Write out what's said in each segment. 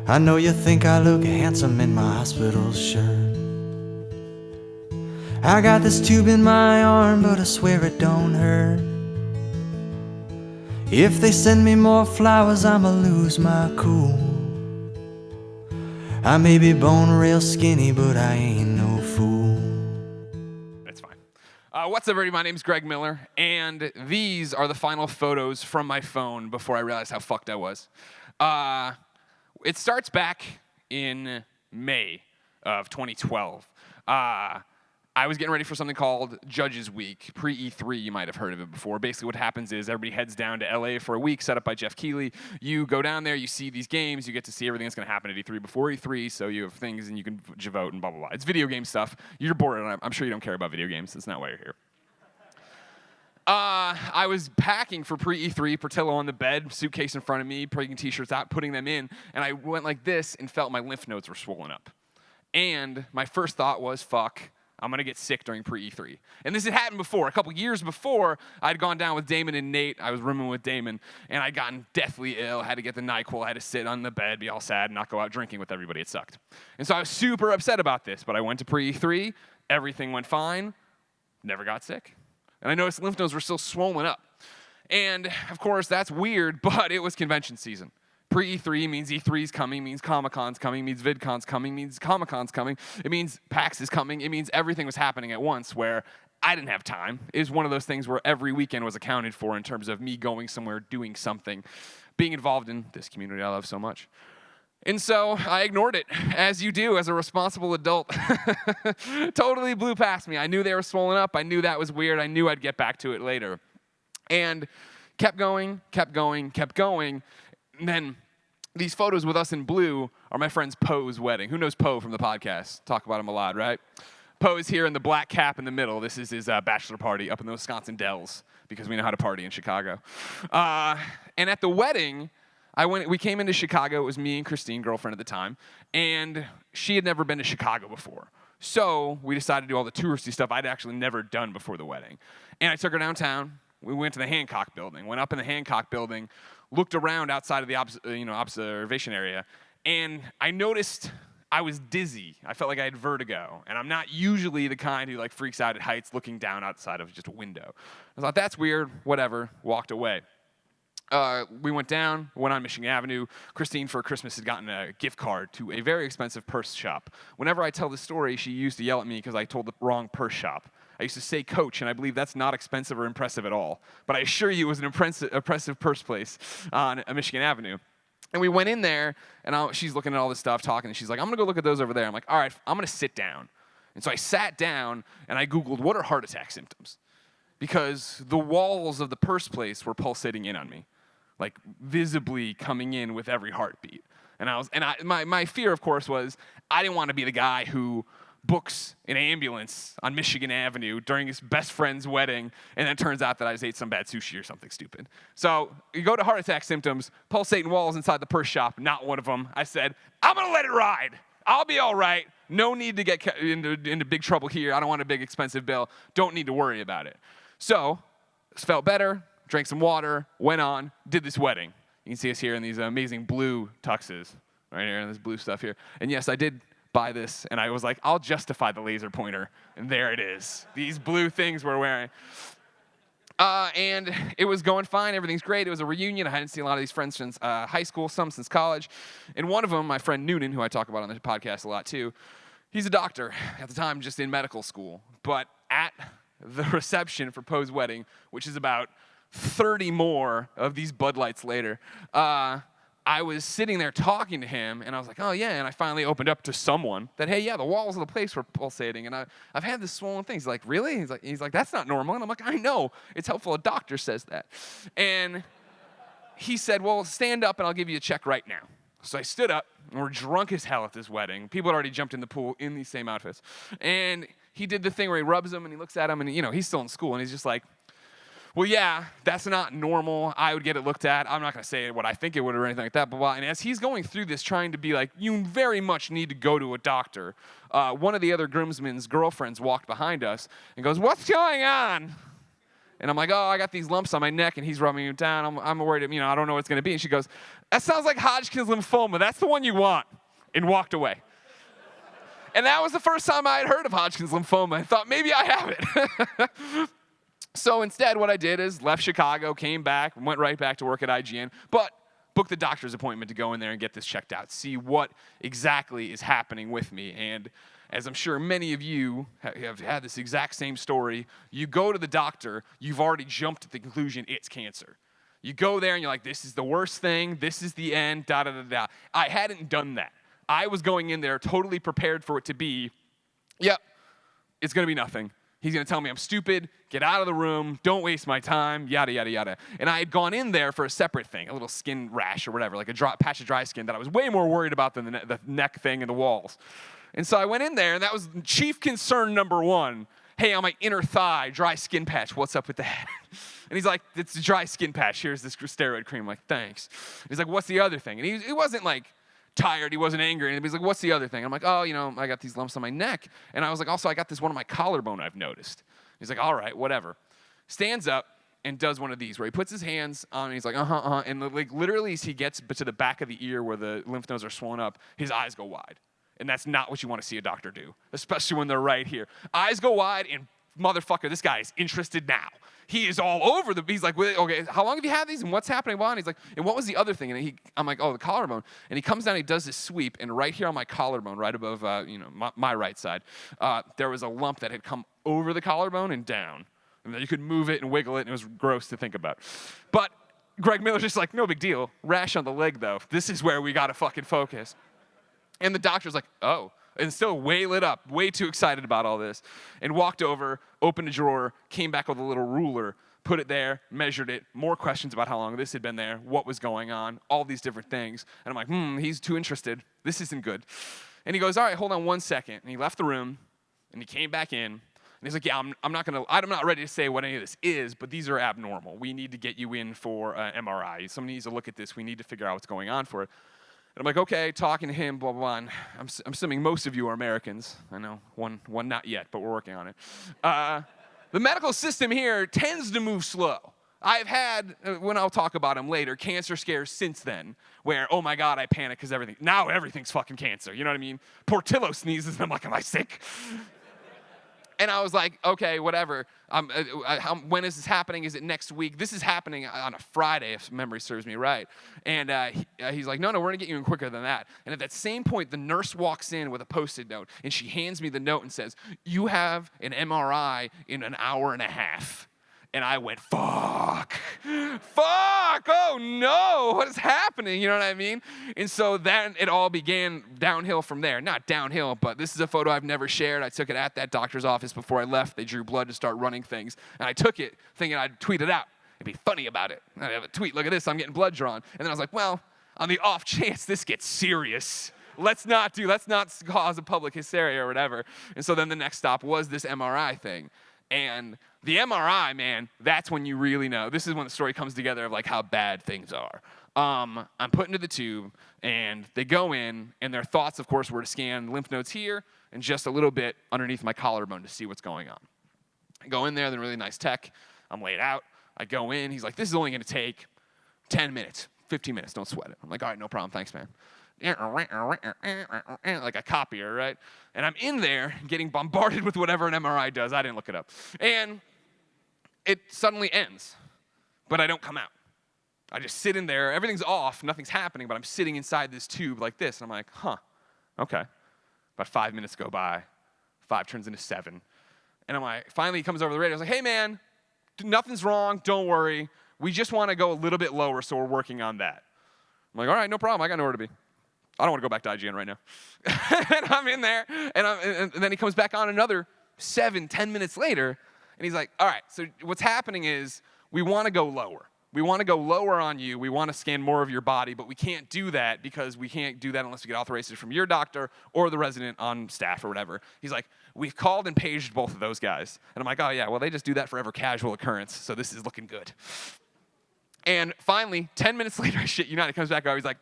I know you think I look handsome in my hospital shirt. I got this tube in my arm, but I swear it don't hurt. If they send me more flowers, I'ma lose my cool. I may be bone real skinny, but I ain't no fool. That's fine. What's up, everybody? My name's Greg Miller, and these are the final photos from my phone before I realized how fucked I was. It starts back in May of 2012. I was getting ready for something called Judges Week, pre-E3, you might have heard of it before. Basically what happens is everybody heads down to LA for a week, set up by Jeff Keighley. You go down there, you see these games, you get to see everything that's going to happen at E3 before E3, so you have things and you can vote and blah, blah, blah. It's video game stuff. You're bored, and I'm sure you don't care about video games. That's not why you're here. I was packing for pre-E3, Portillo on the bed, suitcase in front of me, putting t-shirts out, putting them in, and I went like this and felt my lymph nodes were swollen up. And my first thought was, fuck, I'm going to get sick during pre-E3. And this had happened before. A couple years before, I'd gone down with Damon and Nate. I was rooming with Damon, and I'd gotten deathly ill, had to get the NyQuil, I had to sit on the bed, be all sad, and not go out drinking with everybody. It sucked. And so I was super upset about this, but I went to pre-E3. Everything went fine. Never got sick. And I noticed lymph nodes were still swollen up. And, of course, that's weird, but it was convention season. Pre-E3 means E3's coming, means Comic-Con's coming, means VidCon's coming, means Comic-Con's coming. It means PAX is coming. It means everything was happening at once where I didn't have time. It was one of those things where every weekend was accounted for in terms of me going somewhere, doing something, being involved in this community I love so much. And so I ignored it, as you do as a responsible adult. Totally blew past me. I knew they were swollen up. I knew that was weird. I knew I'd get back to it later. And kept going, kept going, kept going. And then these photos with us in blue are my friend's Poe's wedding. Who knows Poe from the podcast? Talk about him a lot, right? Poe is here in the black cap in the middle. This is his bachelor party up in the Wisconsin Dells, because we know how to party in Chicago. And at the wedding, we came into Chicago. It was me and Christine, girlfriend at the time, and she had never been to Chicago before. So we decided to do all the touristy stuff I'd actually never done before the wedding. And I took her downtown. We went to the Hancock building, went up in the Hancock building, looked around outside of the observation area, and I noticed I was dizzy. I felt like I had vertigo, and I'm not usually the kind who freaks out at heights looking down outside of just a window. I thought, that's weird, whatever, walked away. We went down, went on Michigan Avenue. Christine, for Christmas, had gotten a gift card to a very expensive purse shop. Whenever I tell this story, she used to yell at me because I told the wrong purse shop. I used to say Coach, and I believe that's not expensive or impressive at all. But I assure you it was an impressive purse place on Michigan Avenue. And we went in there, and she's looking at all this stuff, talking, and she's like, I'm going to go look at those over there. I'm like, all right, I'm going to sit down. And so I sat down, and I Googled, what are heart attack symptoms? Because the walls of the purse place were pulsating in on me, visibly coming in with every heartbeat. And my fear, of course, was I didn't want to be the guy who books an ambulance on Michigan Avenue during his best friend's wedding, and then it turns out that I just ate some bad sushi or something stupid. So you go to heart attack symptoms, pulsating walls inside the purse shop, not one of them. I said, I'm going to let it ride. I'll be all right. No need to get into big trouble here. I don't want a big expensive bill. Don't need to worry about it. So felt better, drank some water, went on, did this wedding. You can see us here in these amazing blue tuxes, right here, and this blue stuff here. And yes, I did buy this, and I was like, I'll justify the laser pointer, and there it is. These blue things we're wearing. And it was going fine. Everything's great. It was a reunion. I hadn't seen a lot of these friends since high school, some since college. And one of them, my friend Noonan, who I talk about on the podcast a lot too, he's a doctor at the time, just in medical school. But at the reception for Poe's wedding, which is about 30 more of these Bud Lights later, I was sitting there talking to him, and I was like, oh, yeah, and I finally opened up to someone that, hey, yeah, the walls of the place were pulsating, and I've had this swollen thing. He's like, really? He's like, that's not normal. And I'm like, I know. It's helpful. A doctor says that. And he said, well, stand up, and I'll give you a check right now. So I stood up, and we're drunk as hell at this wedding. People had already jumped in the pool in these same outfits. And he did the thing where he rubs them, and he looks at them, and, he's still in school, and he's just like, well, yeah, that's not normal. I would get it looked at. I'm not going to say what I think it would or anything like that. But and as he's going through this, trying to be like, you very much need to go to a doctor, one of the other groomsmen's girlfriends walked behind us and goes, what's going on? And I'm like, oh, I got these lumps on my neck, and he's rubbing it down. I'm worried, I don't know what it's going to be. And she goes, that sounds like Hodgkin's lymphoma. That's the one you want. And walked away. And that was the first time I had heard of Hodgkin's lymphoma. I thought, maybe I have it. So instead, what I did is left Chicago, came back, went right back to work at IGN, but booked the doctor's appointment to go in there and get this checked out, see what exactly is happening with me. And as I'm sure many of you have had this exact same story, you go to the doctor, you've already jumped to the conclusion it's cancer. You go there and you're like, this is the worst thing, this is the end, da-da-da-da. I hadn't done that. I was going in there totally prepared for it to be, yep, it's going to be nothing. He's going to tell me I'm stupid, get out of the room, don't waste my time, yada, yada, yada. And I had gone in there for a separate thing, a little skin rash or whatever, like a patch of dry skin that I was way more worried about than the neck thing and the walls. And so I went in there, and that was chief concern number one. Hey, on my inner thigh, dry skin patch, what's up with that? And he's like, it's a dry skin patch. Here's this steroid cream. I'm like, thanks. He's like, what's the other thing? And he wasn't like tired, he wasn't angry, and he's like, what's the other thing? I'm like, oh, I got these lumps on my neck. And I was like, also, I got this one on my collarbone I've noticed. He's like, all right, whatever. Stands up and does one of these where he puts his hands on, and he's like, and like literally as he gets to the back of the ear where the lymph nodes are swollen up, his eyes go wide. And that's not what you want to see a doctor do, especially when they're right here. Eyes go wide, and motherfucker, this guy is interested now. He is all over he's like, okay, how long have you had these, and what's happening? Well, and he's like, and what was the other thing? And I'm like, oh, the collarbone. And he comes down, he does this sweep, and right here on my collarbone, right above, my right side, there was a lump that had come over the collarbone and down. And you could move it and wiggle it, and it was gross to think about. But Greg Miller's just like, no big deal. Rash on the leg, though. This is where we got to fucking focus. And the doctor's like, oh, and still way lit up, way too excited about all this, and walked over, opened a drawer, came back with a little ruler, put it there, measured it, more questions about how long this had been there, what was going on, all these different things. And I'm like, he's too interested. This isn't good. And he goes, all right, hold on 1 second. And he left the room, and he came back in, and he's like, yeah, I'm not ready to say what any of this is, but these are abnormal. We need to get you in for MRI. Somebody needs to look at this. We need to figure out what's going on for it. And I'm like, okay, talking to him, blah, blah, blah. And I'm assuming most of you are Americans. I know, one not yet, but we're working on it. The medical system here tends to move slow. I've had, when I'll talk about them later, cancer scares since then, where, oh my God, I panic because now everything's fucking cancer. You know what I mean? Portillo sneezes, and I'm like, am I sick? And I was like, okay, whatever. When is this happening? Is it next week? This is happening on a Friday, if memory serves me right. And he's like, no, we're going to get you in quicker than that. And at that same point, the nurse walks in with a Post-it note, and she hands me the note and says, you have an MRI in an hour and a half. And I went, fuck, oh no, what is happening? You know what I mean? And so then it all began downhill from there. Not downhill, but this is a photo I've never shared. I took it at that doctor's office before I left. They drew blood to start running things. And I took it thinking I'd tweet it out. It'd be funny about it. I'd have a tweet, look at this, I'm getting blood drawn. And then I was like, well, on the off chance this gets serious, let's not cause a public hysteria or whatever. And so then the next stop was this MRI thing. And the MRI, man, that's when you really know. This is when the story comes together of like how bad things are. I'm put into the tube, and they go in, and their thoughts, of course, were to scan lymph nodes here and just a little bit underneath my collarbone to see what's going on. I go in there, they're really nice tech. I'm laid out. I go in. He's like, this is only going to take 10 minutes, 15 minutes. Don't sweat it. I'm like, all right, no problem. Thanks, man. Like a copier, right? And I'm in there getting bombarded with whatever an MRI does. I didn't look it up. And it suddenly ends, but I don't come out. I just sit in there. Everything's off. Nothing's happening, but I'm sitting inside this tube like this. And I'm like, okay. About 5 minutes go by. 5 turns into 7. And I'm like, finally he comes over the radio. I was like, hey, man, nothing's wrong. Don't worry. We just want to go a little bit lower, so we're working on that. I'm like, all right, no problem. I got nowhere to be. I don't want to go back to IGN right now. And I'm in there, and then he comes back on another 7-10 minutes later, and he's like, all right, so what's happening is we want to go lower. We want to go lower on you. We want to scan more of your body, but we can't do that because we can't do that unless we get authorization from your doctor or the resident on staff or whatever. He's like, we've called and paged both of those guys. And I'm like, oh, yeah, well, they just do that for every casual occurrence, so this is looking good. And finally, 10 minutes later, I shit you not, he comes back over. He's like,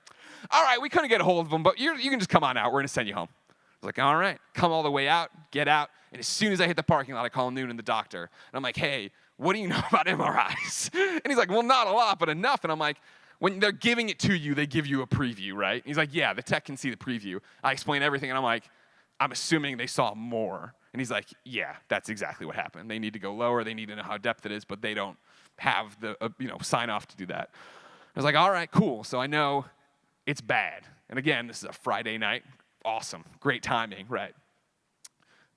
all right, we couldn't get a hold of him, but you can just come on out. We're going to send you home. I was like, all right. Come all the way out, get out. And as soon as I hit the parking lot, I call Noon and the doctor. And I'm like, hey, what do you know about MRIs? And he's like, well, not a lot, but enough. And I'm like, when they're giving it to you, they give you a preview, right? And he's like, yeah, the tech can see the preview. I explain everything, and I'm like, I'm assuming they saw more. And he's like, yeah, that's exactly what happened. They need to go lower. They need to know how depth it is, but they don't have the sign off to do that. I was like, all right, cool. So I know it's bad. And again, this is a Friday night. Awesome. Great timing, right?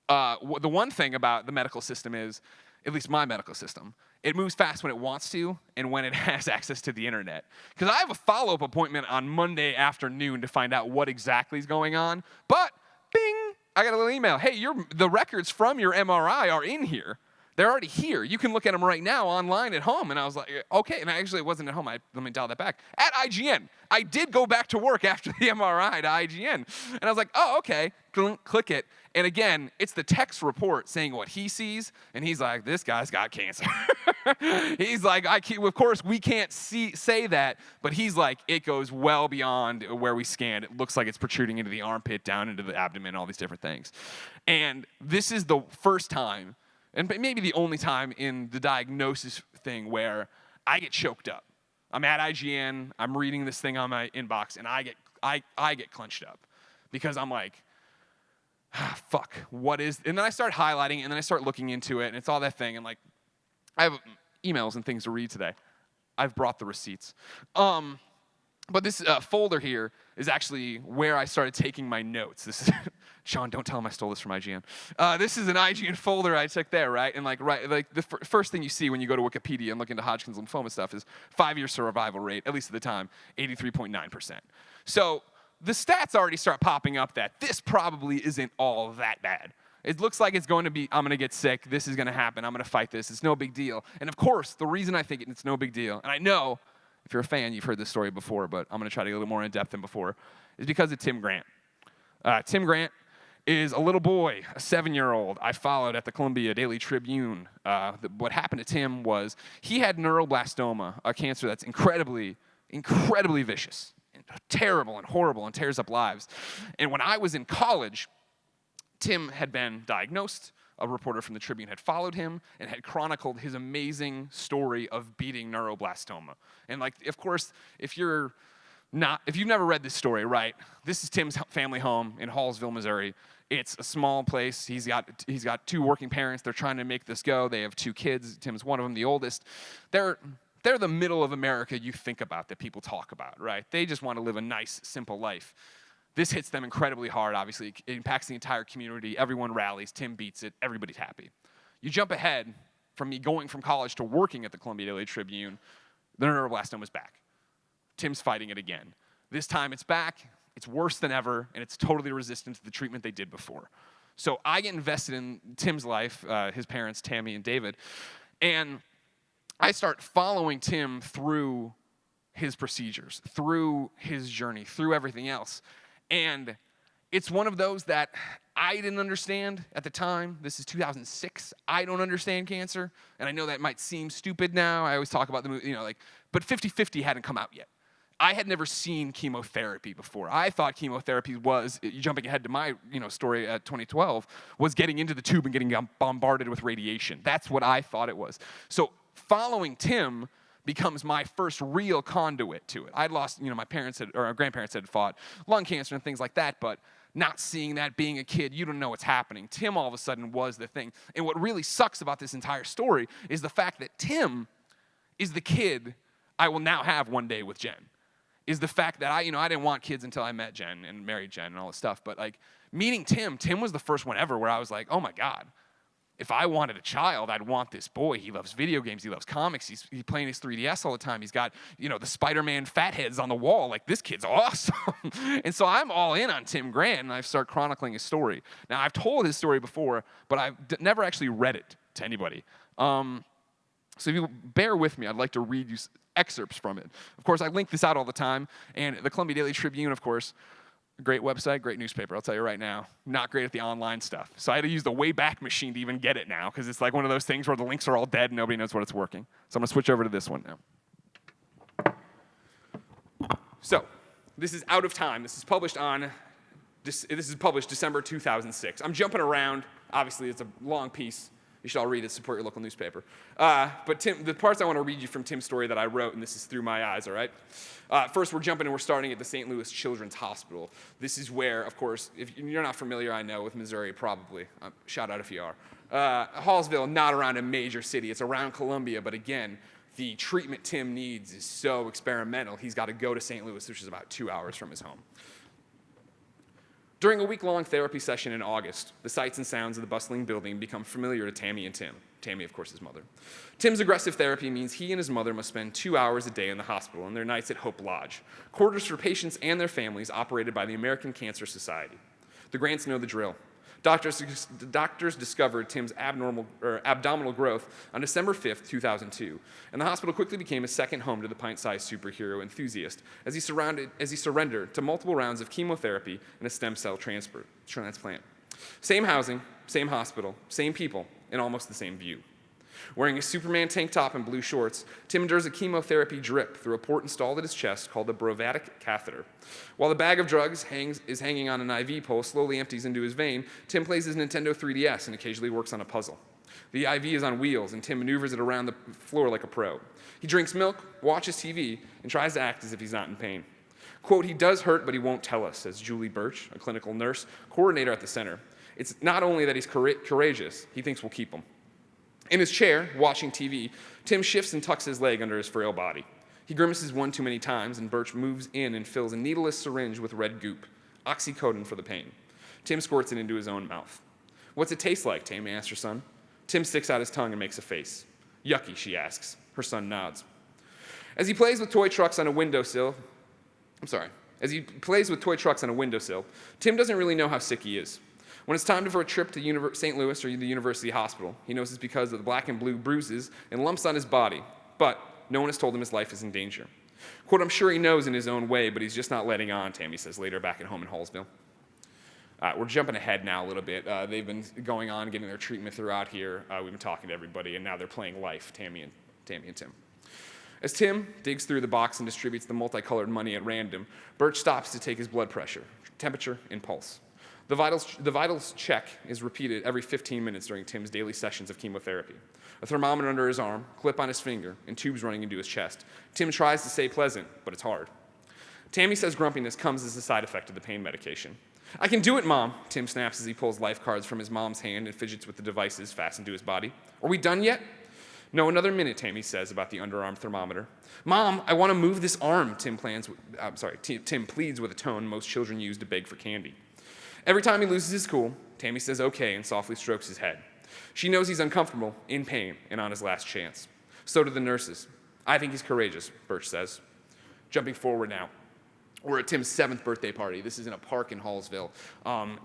The one thing about the medical system is, at least my medical system, it moves fast when it wants to and when it has access to the internet. Because I have a follow-up appointment on Monday afternoon to find out what exactly is going on. But, bing, I got a little email. Hey, the records from your MRI are in here. They're already here. You can look at them right now online at home. And I was like, okay. And actually, it wasn't at home. Let me dial that back. At IGN. I did go back to work after the MRI to IGN. And I was like, oh, okay. Click it. And again, it's the text report saying what he sees. And he's like, this guy's got cancer. He's like, of course, we can't say that. But he's like, it goes well beyond where we scanned. It looks like it's protruding into the armpit, down into the abdomen, all these different things. And this is the first time, and maybe the only time in the diagnosis thing where I get choked up. I'm at IGN, I'm reading this thing on my inbox, and I get clenched up because I'm like, fuck, what is, and then I start highlighting, and then I start looking into it, and it's all that thing, and like, I have emails and things to read today. I've brought the receipts. But this folder here is actually where I started taking my notes. This is, Sean, don't tell him I stole this from IGN. This is an IGN folder I took there, right? And like the first thing you see when you go to Wikipedia and look into Hodgkin's lymphoma stuff is 5-year survival rate, at least at the time, 83.9%. So the stats already start popping up that this probably isn't all that bad. It looks like it's going to be, I'm going to get sick, this is going to happen, I'm going to fight this, it's no big deal. And of course, the reason I think it's no big deal, and I know, if you're a fan, you've heard this story before, but I'm going to try to get a little more in-depth than before, is because of Tim Grant. Tim Grant is a little boy, a 7-year-old I followed at the Columbia Daily Tribune. What happened to Tim was he had neuroblastoma, a cancer that's incredibly, incredibly vicious, and terrible and horrible and tears up lives. And when I was in college, Tim had been diagnosed. A reporter from the Tribune had followed him and had chronicled his amazing story of beating neuroblastoma. And like, of course, if you've never read this story, right? This is Tim's family home in Hallsville, Missouri. It's a small place. He's got 2 working parents. They're trying to make this go. They have 2 kids. Tim's one of them, the oldest. They're the middle of America you think about, that people talk about, right? They just want to live a nice, simple life. This hits them incredibly hard, obviously. It impacts the entire community. Everyone rallies. Tim beats it. Everybody's happy. You jump ahead from me going from college to working at the Columbia Daily Tribune, the neuroblastoma's back. Tim's fighting it again. This time it's back. It's worse than ever, and it's totally resistant to the treatment they did before. So I get invested in Tim's life, his parents, Tammy and David, and I start following Tim through his procedures, through his journey, through everything else. And it's one of those that I didn't understand at the time. This is 2006. I don't understand cancer. And I know that might seem stupid now. I always talk about the movie, but 50-50 hadn't come out yet. I had never seen chemotherapy before. I thought chemotherapy was, jumping ahead to my story at 2012, was getting into the tube and getting bombarded with radiation. That's what I thought it was. So following Tim becomes my first real conduit to it. I'd lost, my parents or our grandparents had fought lung cancer and things like that, but not seeing that, being a kid, you don't know what's happening. Tim all of a sudden was the thing. And what really sucks about this entire story is the fact that Tim is the kid I will now have one day with Jen. Is the fact that I didn't want kids until I met Jen and married Jen and all this stuff, but like meeting Tim was the first one ever where I was like, oh my God. If I wanted a child, I'd want this boy. He loves video games. He loves comics. He's playing his 3DS all the time. He's got, the Spider-Man fat heads on the wall. Like, this kid's awesome. And so I'm all in on Tim Grant, and I start chronicling his story. Now, I've told his story before, but I've never actually read it to anybody. So if you bear with me, I'd like to read you excerpts from it. Of course, I link this out all the time. And the Columbia Daily Tribune, of course, great website, great newspaper, I'll tell you right now. Not great at the online stuff. So I had to use the Wayback Machine to even get it now, because it's like one of those things where the links are all dead and nobody knows what it's working. So I'm going to switch over to this one now. So this is out of time. This is published December 2006. I'm jumping around. Obviously, it's a long piece. You should all read it, support your local newspaper. But Tim, the parts I want to read you from Tim's story that I wrote, and this is through my eyes, all right? First, we're jumping and we're starting at the St. Louis Children's Hospital. This is where, of course, if you're not familiar, I know, with Missouri, probably. Shout out if you are. Hallsville, not around a major city. It's around Columbia, but again, the treatment Tim needs is so experimental, he's got to go to St. Louis, which is about 2 hours from his home. During a week-long therapy session in August, the sights and sounds of the bustling building become familiar to Tammy and Tim. Tammy, of course, his mother. Tim's aggressive therapy means he and his mother must spend 2 hours a day in the hospital and their nights at Hope Lodge, quarters for patients and their families operated by the American Cancer Society. The Grants know the drill. Doctors discovered Tim's abdominal growth on December 5th, 2002, and the hospital quickly became a second home to the pint-sized superhero enthusiast as he surrendered to multiple rounds of chemotherapy and a stem cell transplant. Same housing, same hospital, same people, and almost the same view. Wearing a Superman tank top and blue shorts, Tim endures a chemotherapy drip through a port installed at his chest called the Brovatic catheter. While the bag of drugs is hanging on an IV pole slowly empties into his vein, Tim plays his Nintendo 3DS and occasionally works on a puzzle. The IV is on wheels, and Tim maneuvers it around the floor like a pro. He drinks milk, watches TV, and tries to act as if he's not in pain. Quote, "He does hurt, but he won't tell us," says Julie Birch, a clinical nurse, coordinator at the center. It's not only that he's courageous, he thinks we'll keep him. In his chair, watching TV, Tim shifts and tucks his leg under his frail body. He grimaces one too many times, and Birch moves in and fills a needleless syringe with red goop, oxycodone for the pain. Tim squirts it into his own mouth. "What's it taste like?" Tammy asks her son. Tim sticks out his tongue and makes a face. "Yucky," she asks. Her son nods. As he plays with toy trucks on a windowsill, Tim doesn't really know how sick he is. When it's time for a trip to St. Louis or the University Hospital, he knows it's because of the black and blue bruises and lumps on his body, but no one has told him his life is in danger. Quote, "I'm sure he knows in his own way, but he's just not letting on," Tammy says later back at home in Hallsville. We're jumping ahead now a little bit. They've been going on, getting their treatment throughout here. We've been talking to everybody, and now they're playing life, Tammy and Tim. As Tim digs through the box and distributes the multicolored money at random, Birch stops to take his blood pressure, temperature, and pulse. The vitals check is repeated every 15 minutes during Tim's daily sessions of chemotherapy. A thermometer under his arm, clip on his finger, and tubes running into his chest. Tim tries to stay pleasant, but it's hard. Tammy says grumpiness comes as a side effect of the pain medication. "I can do it, Mom," Tim snaps as he pulls life cards from his mom's hand and fidgets with the devices fastened to his body. "Are we done yet?" "No, another minute," Tammy says about the underarm thermometer. "Mom, I want to move this arm," Tim pleads with a tone most children use to beg for candy. Every time he loses his cool, Tammy says okay and softly strokes his head. She knows he's uncomfortable, in pain, and on his last chance. So do the nurses. "I think he's courageous," Birch says. Jumping forward now. We're at Tim's 7th birthday party. This is in a park in Hallsville.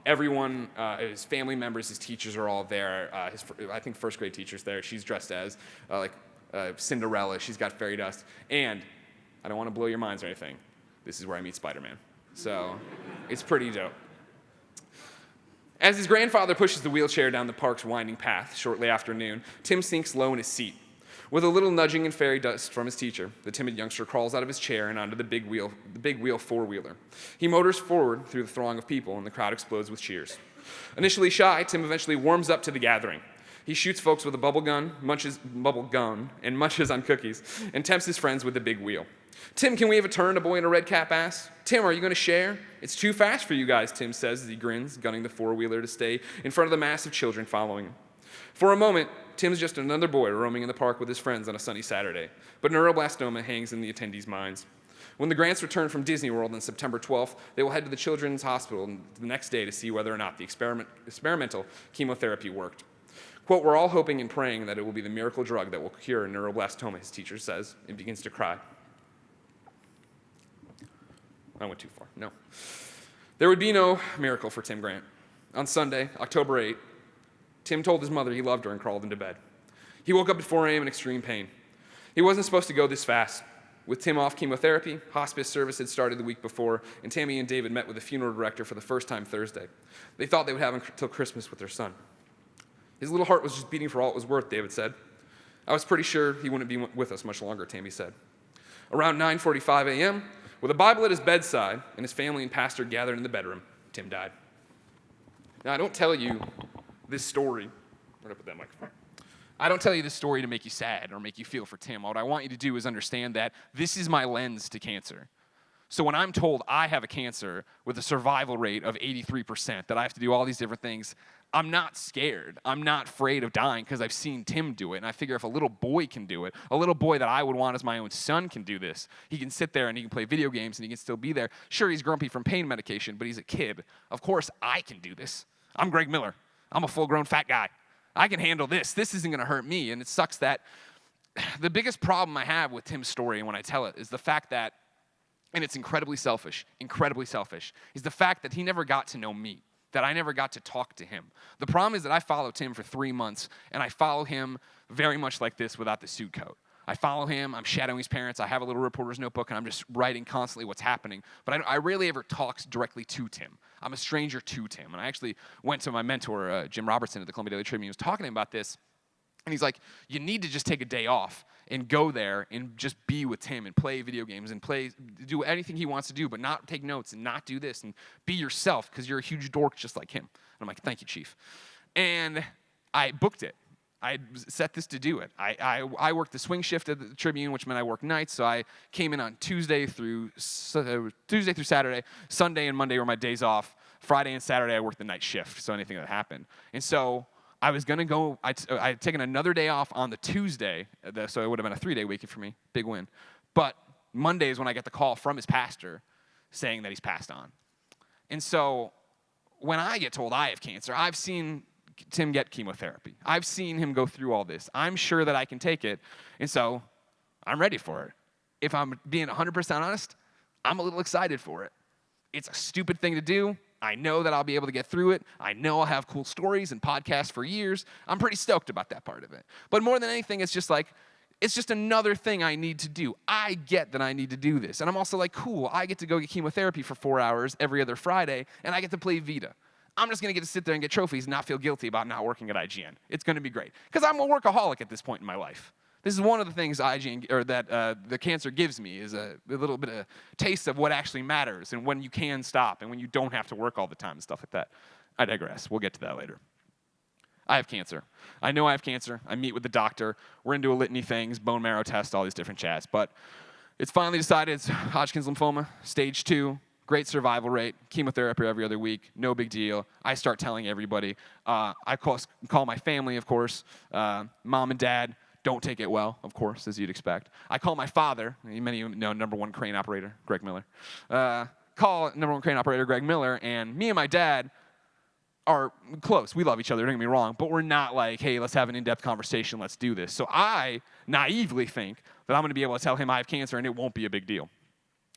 Everyone, his family members, his teachers are all there. I think first grade teacher's there. She's dressed as Cinderella. She's got fairy dust. And I don't want to blow your minds or anything. This is where I meet Spider-Man. So it's pretty dope. As his grandfather pushes the wheelchair down the park's winding path shortly after noon, Tim sinks low in his seat. With a little nudging and fairy dust from his teacher, the timid youngster crawls out of his chair and onto the big wheel four-wheeler. He motors forward through the throng of people, and the crowd explodes with cheers. Initially shy, Tim eventually warms up to the gathering. He shoots folks with a bubble gun, munches on cookies, and tempts his friends with the big wheel. "Tim, can we have a turn?" a boy in a red cap asks. "Tim, are you going to share?" "It's too fast for you guys," Tim says as he grins, gunning the four-wheeler to stay in front of the mass of children following him. For a moment, Tim's just another boy roaming in the park with his friends on a sunny Saturday, but neuroblastoma hangs in the attendees' minds. When the Grants return from Disney World on September 12th, they will head to the Children's Hospital the next day to see whether or not the experimental chemotherapy worked. Quote, "We're all hoping and praying that it will be the miracle drug that will cure neuroblastoma," his teacher says, and begins to cry. I went too far. No. There would be no miracle for Tim Grant. On Sunday, October 8th, Tim told his mother he loved her and crawled into bed. He woke up at 4 a.m. in extreme pain. He wasn't supposed to go this fast. With Tim off chemotherapy, hospice service had started the week before, and Tammy and David met with the funeral director for the first time Thursday. They thought they would have him till Christmas with their son. "His little heart was just beating for all it was worth," David said. "I was pretty sure he wouldn't be with us much longer," Tammy said. Around 9:45 a.m., with a Bible at his bedside and his family and pastor gathered in the bedroom, Tim died. Now, I don't tell you this story. Where did I put that microphone? I don't tell you this story to make you sad or make you feel for Tim. What I want you to do is understand that this is my lens to cancer. So when I'm told I have a cancer with a survival rate of 83%, that I have to do all these different things, I'm not scared. I'm not afraid of dying because I've seen Tim do it. And I figure if a little boy can do it, a little boy that I would want as my own son can do this, he can sit there and he can play video games and he can still be there. Sure, he's grumpy from pain medication, but he's a kid. Of course, I can do this. I'm Greg Miller. I'm a full-grown fat guy. I can handle this. This isn't going to hurt me. And it sucks that the biggest problem I have with Tim's story and when I tell it is the fact that, and it's incredibly selfish, is the fact that he never got to know me, that I never got to talk to him. The problem is that I followed Tim for 3 months, and I follow him very much like this without the suit coat. I follow him, I'm shadowing his parents, I have a little reporter's notebook, and I'm just writing constantly what's happening. But I rarely ever talk directly to Tim. I'm a stranger to Tim. And I actually went to my mentor, Jim Robertson at the Columbia Daily Tribune. He was talking to him about this, and he's like, you need to just take a day off and go there and just be with Tim and play video games and do anything he wants to do, but not take notes and not do this and be yourself because you're a huge dork just like him. And I'm like, thank you, Chief. And I booked it. I set this to do it. I worked the swing shift at the Tribune, which meant I worked nights, so I came in on Tuesday through Saturday. Sunday and Monday were my days off. Friday and Saturday I worked the night shift, so anything that happened. And so I was going to go, I had taken another day off on the Tuesday, so it would have been a 3-day weekend for me, big win. But Monday is when I get the call from his pastor saying that he's passed on. And so when I get told I have cancer, I've seen Tim get chemotherapy. I've seen him go through all this. I'm sure that I can take it, and so I'm ready for it. If I'm being 100% honest, I'm a little excited for it. It's a stupid thing to do. I know that I'll be able to get through it. I know I'll have cool stories and podcasts for years. I'm pretty stoked about that part of it. But more than anything, it's just another thing I need to do. I get that I need to do this. And I'm also like, cool, I get to go get chemotherapy for 4 hours every other Friday, and I get to play Vita. I'm just going to get to sit there and get trophies and not feel guilty about not working at IGN. It's going to be great. Because I'm a workaholic at this point in my life. This is one of the things the cancer gives me is a little bit of taste of what actually matters and when you can stop and when you don't have to work all the time and stuff like that. I digress. We'll get to that later. I have cancer. I know I have cancer. I meet with the doctor. We're into a litany of things, bone marrow test, all these different chats. But it's finally decided it's Hodgkin's lymphoma, stage 2. Great survival rate, chemotherapy every other week, no big deal. I start telling everybody. I call my family, of course, mom and dad. Don't take it well, of course, as you'd expect. I call my father, many of you know number 1 crane operator, Greg Miller. Call number 1 crane operator, Greg Miller, and me and my dad are close. We love each other, don't get me wrong, but we're not like, hey, let's have an in-depth conversation, let's do this. So I naively think that I'm going to be able to tell him I have cancer and it won't be a big deal.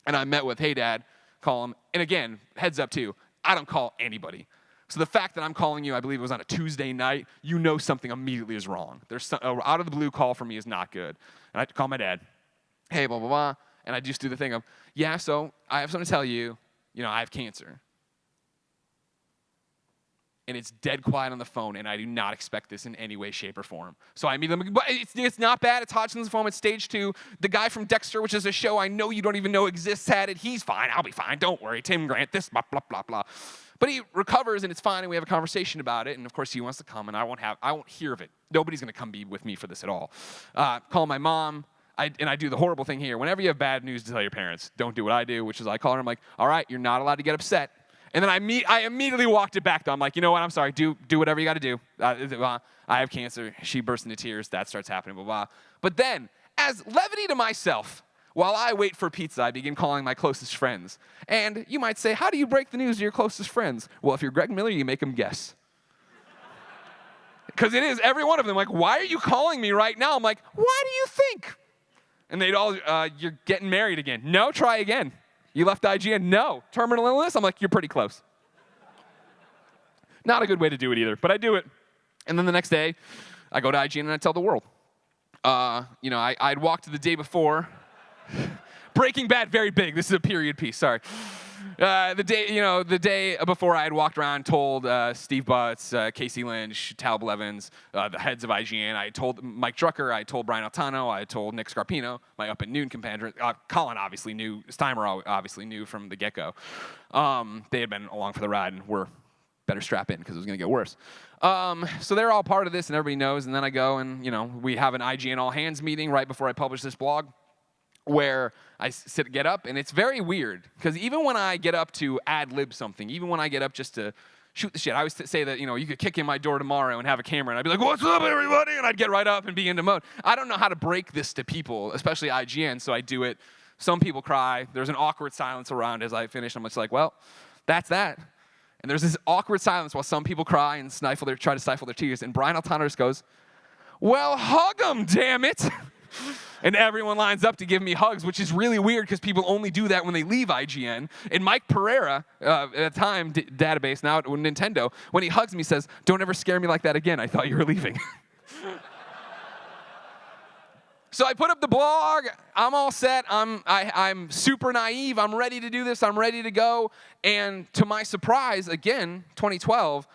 And I met with, hey, Dad, call him. And again, heads up too, I don't call anybody. So the fact that I'm calling you, I believe it was on a Tuesday night, you know something immediately is wrong. There's out of the blue call for me is not good. And I call my dad, hey, blah, blah, blah. And I just do the thing of, yeah, so I have something to tell you, I have cancer. And it's dead quiet on the phone, and I do not expect this in any way, shape, or form. So I meet them, but it's not bad. It's Hodgkin's lymphoma. It's stage 2. The guy from Dexter, which is a show I know you don't even know exists, had it. He's fine. I'll be fine. Don't worry. Tim Grant, this, blah, blah, blah, blah. But he recovers, and it's fine, and we have a conversation about it. And, of course, he wants to come, and I won't hear of it. Nobody's going to come be with me for this at all. Call my mom. I do the horrible thing here. Whenever you have bad news to tell your parents, don't do what I do, which is I call her. I'm like, all right, you're not allowed to get upset. And then I immediately walked it back, though. I'm like, you know what? I'm sorry. Do whatever you got to do. I have cancer. She bursts into tears. That starts happening, blah, blah. But then, as levity to myself, while I wait for pizza, I begin calling my closest friends. And you might say, how do you break the news to your closest friends? Well, if you're Greg Miller, you make them guess. Because it is every one of them. Like, why are you calling me right now? I'm like, why do you think? And they'd all, you're getting married again. No, try again. You left IGN? No. Terminal illness? I'm like, you're pretty close. Not a good way to do it either, but I do it. And then the next day, I go to IGN and I tell the world. I'd walked the day before. Breaking Bad, very big. This is a period piece, sorry. The day before I had walked around, told Steve Butts, Casey Lynch, Tal Blevins, the heads of IGN. I told Mike Drucker, I told Brian Altano, I told Nick Scarpino, my Up at Noon compatriot. Colin obviously knew, Steimer obviously knew from the get-go. They had been along for the ride and were better strap in because it was going to get worse. So they're all part of this, and everybody knows. And then I go and, we have an IGN all hands meeting right before I publish this blog where I get up, and it's very weird because even when I get up to ad-lib something, even when I get up just to shoot the shit, I always say that, you could kick in my door tomorrow and have a camera, and I'd be like, what's up, everybody? And I'd get right up and be into mode. I don't know how to break this to people, especially IGN, so I do it. Some people cry. There's an awkward silence around as I finish. I'm just like, well, that's that. And there's this awkward silence while some people cry and try to stifle their tears. And Brian Altano just goes, well, hug them, damn it. And everyone lines up to give me hugs, which is really weird because people only do that when they leave IGN. And Mike Pereira, at the time, Database, now at Nintendo, when he hugs me, says, don't ever scare me like that again. I thought you were leaving. So I put up the blog. I'm all set. I'm super naive. I'm ready to do this. I'm ready to go. And to my surprise, again, 2012,